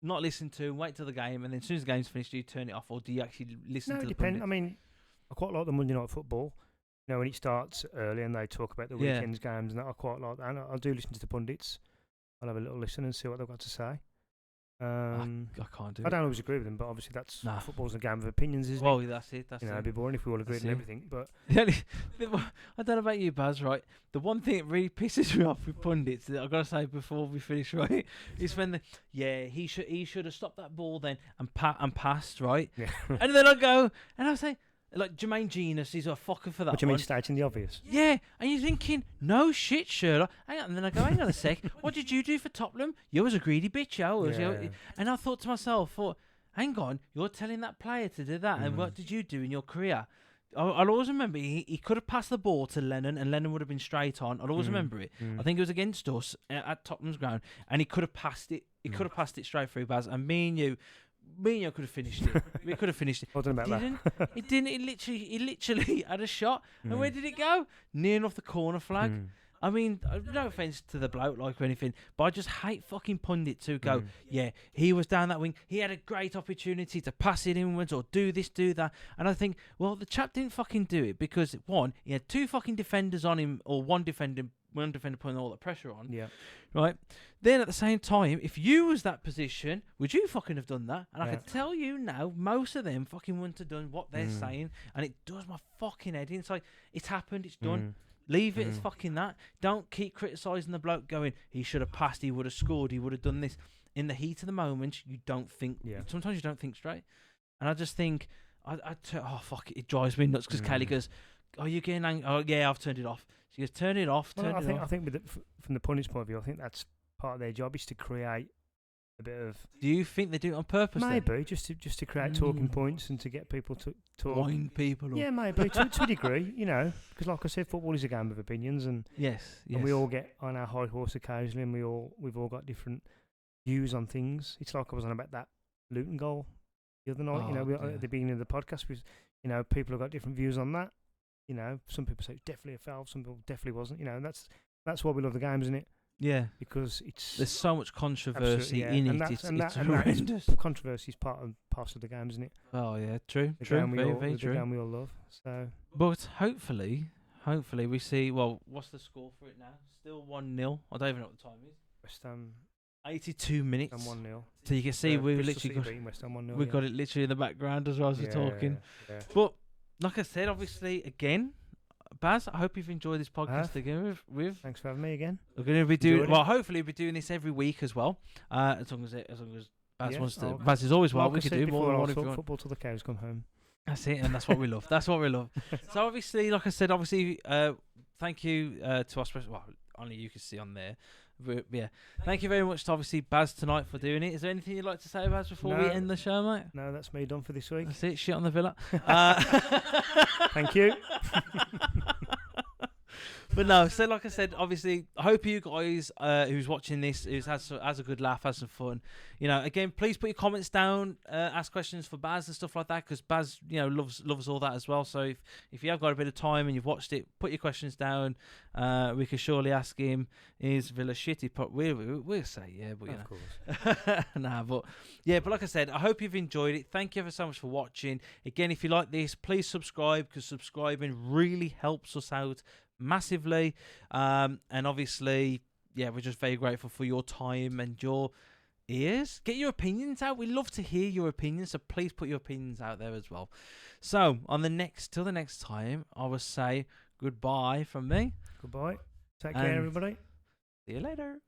not listen to, wait till the game, and then as soon as the game's finished, do you turn it off, or do you actually listen to the depends. pundits? I mean, I quite like the Monday Night Football. You know, when it starts early and they talk about the weekend's games, and that I quite like that. And I do listen to the pundits. I'll have a little listen and see what they've got to say. I can't do it. I don't always agree with them, but obviously football's a game of opinions, isn't it? Well, that's it. It'd be boring if we all agreed on everything. But I don't know about you, Baz. Right, the one thing that really pisses me off with pundits that I've got to say before we finish, right, is when he should have stopped that ball then and passed, right, and then I go and I say. Like Jermaine Genius, he's a fucker for that. What do you mean, stating the obvious? Yeah, and you're thinking, no shit, Sherlock. Hang on, and then I go, hang on a sec. What did you do for Tottenham? You was a greedy bitch, And I thought to myself, hang on, you're telling that player to do that, and what did you do in your career? I'll always remember he could have passed the ball to Lennon, and Lennon would have been straight on. I'll always remember it. I think it was against us at Tottenham's ground, and he could have passed it. He could have passed it straight through, Baz, and me and you could have finished it. We could have finished it. I don't know about that. It didn't. He literally had a shot. And where did it go? Near enough the corner flag. I mean, no offence to the bloke like or anything, but I just hate fucking pundits who go, yeah, he was down that wing. He had a great opportunity to pass it inwards or do this, do that. And I think, well, the chap didn't fucking do it because, one, he had two fucking defenders on him or one defender putting all the pressure on. Yeah. Right? Then at the same time, if you was that position, would you fucking have done that? And I can tell you now, most of them fucking wouldn't have done what they're saying. And it does my fucking head in. It's like, it's happened, it's done. Leave it as fucking that. Don't keep criticising the bloke going, he should have passed, he would have scored, he would have done this. In the heat of the moment, you don't think. Sometimes you don't think straight. And I just think, fuck it drives me nuts because Kelly goes, oh, you're getting angry? Oh, yeah, I've turned it off. She goes, turn it off, I think from the pundits' point of view, I think that's part of their job is to create a bit of... Do you think they do it on purpose? Maybe, then? just to create talking points and to get people to talk. Wind people up. Yeah, maybe, to a degree, you know. Because like I said, football is a game of opinions and yes. And we all get on our high horse occasionally and we've all got different views on things. It's like I was on about that Luton goal the other night, at the beginning of the podcast, people have got different views on that. You know, some people say it's definitely a foul, some people definitely wasn't. You know, and that's why we love the game, isn't it? Yeah, because there's so much controversy in it. It's horrendous. Controversy is part of the game, isn't it? Oh yeah, true. Very true. The game we all love. So, but hopefully we see. Well, what's the score for it now? Still 1-0. I don't even know what the time is. West Ham. 82 minutes. And 1-0. So you can see we literally got it literally in the background as well as we're talking. Yeah. But like I said, obviously, again, Baz, I hope you've enjoyed this podcast again. Thanks for having me again. We're going to be doing hopefully we'll be doing this every week as well. As long as Baz wants to. Baz is always well. We could do more if you want. Football till the cows come home. That's it, and that's what we love. That's what we love. So obviously, like I said, thank you to our special. Well, only you can see on there. But yeah, thank you very much to obviously Baz tonight for doing it. Is there anything you'd like to say, Baz, before we end the show, mate? No, that's me done for this week. That's it. Shit on the villa. Thank you. But no, so like I said, obviously, I hope you guys who's watching this has a good laugh, has some fun. You know, again, please put your comments down, ask questions for Baz and stuff like that, because Baz, loves all that as well. So if you have got a bit of time and you've watched it, put your questions down. We can surely ask him, is Villa shitty? We'll say yeah, but of course. But like I said, I hope you've enjoyed it. Thank you ever so much for watching. Again, if you like this, please subscribe, because subscribing really helps us out massively, and obviously we're just very grateful for your time and your ears. Get your opinions out. We love to hear your opinions, so please put your opinions out there as well. So till the next time, I will say goodbye from me. Take care, everybody. See you later.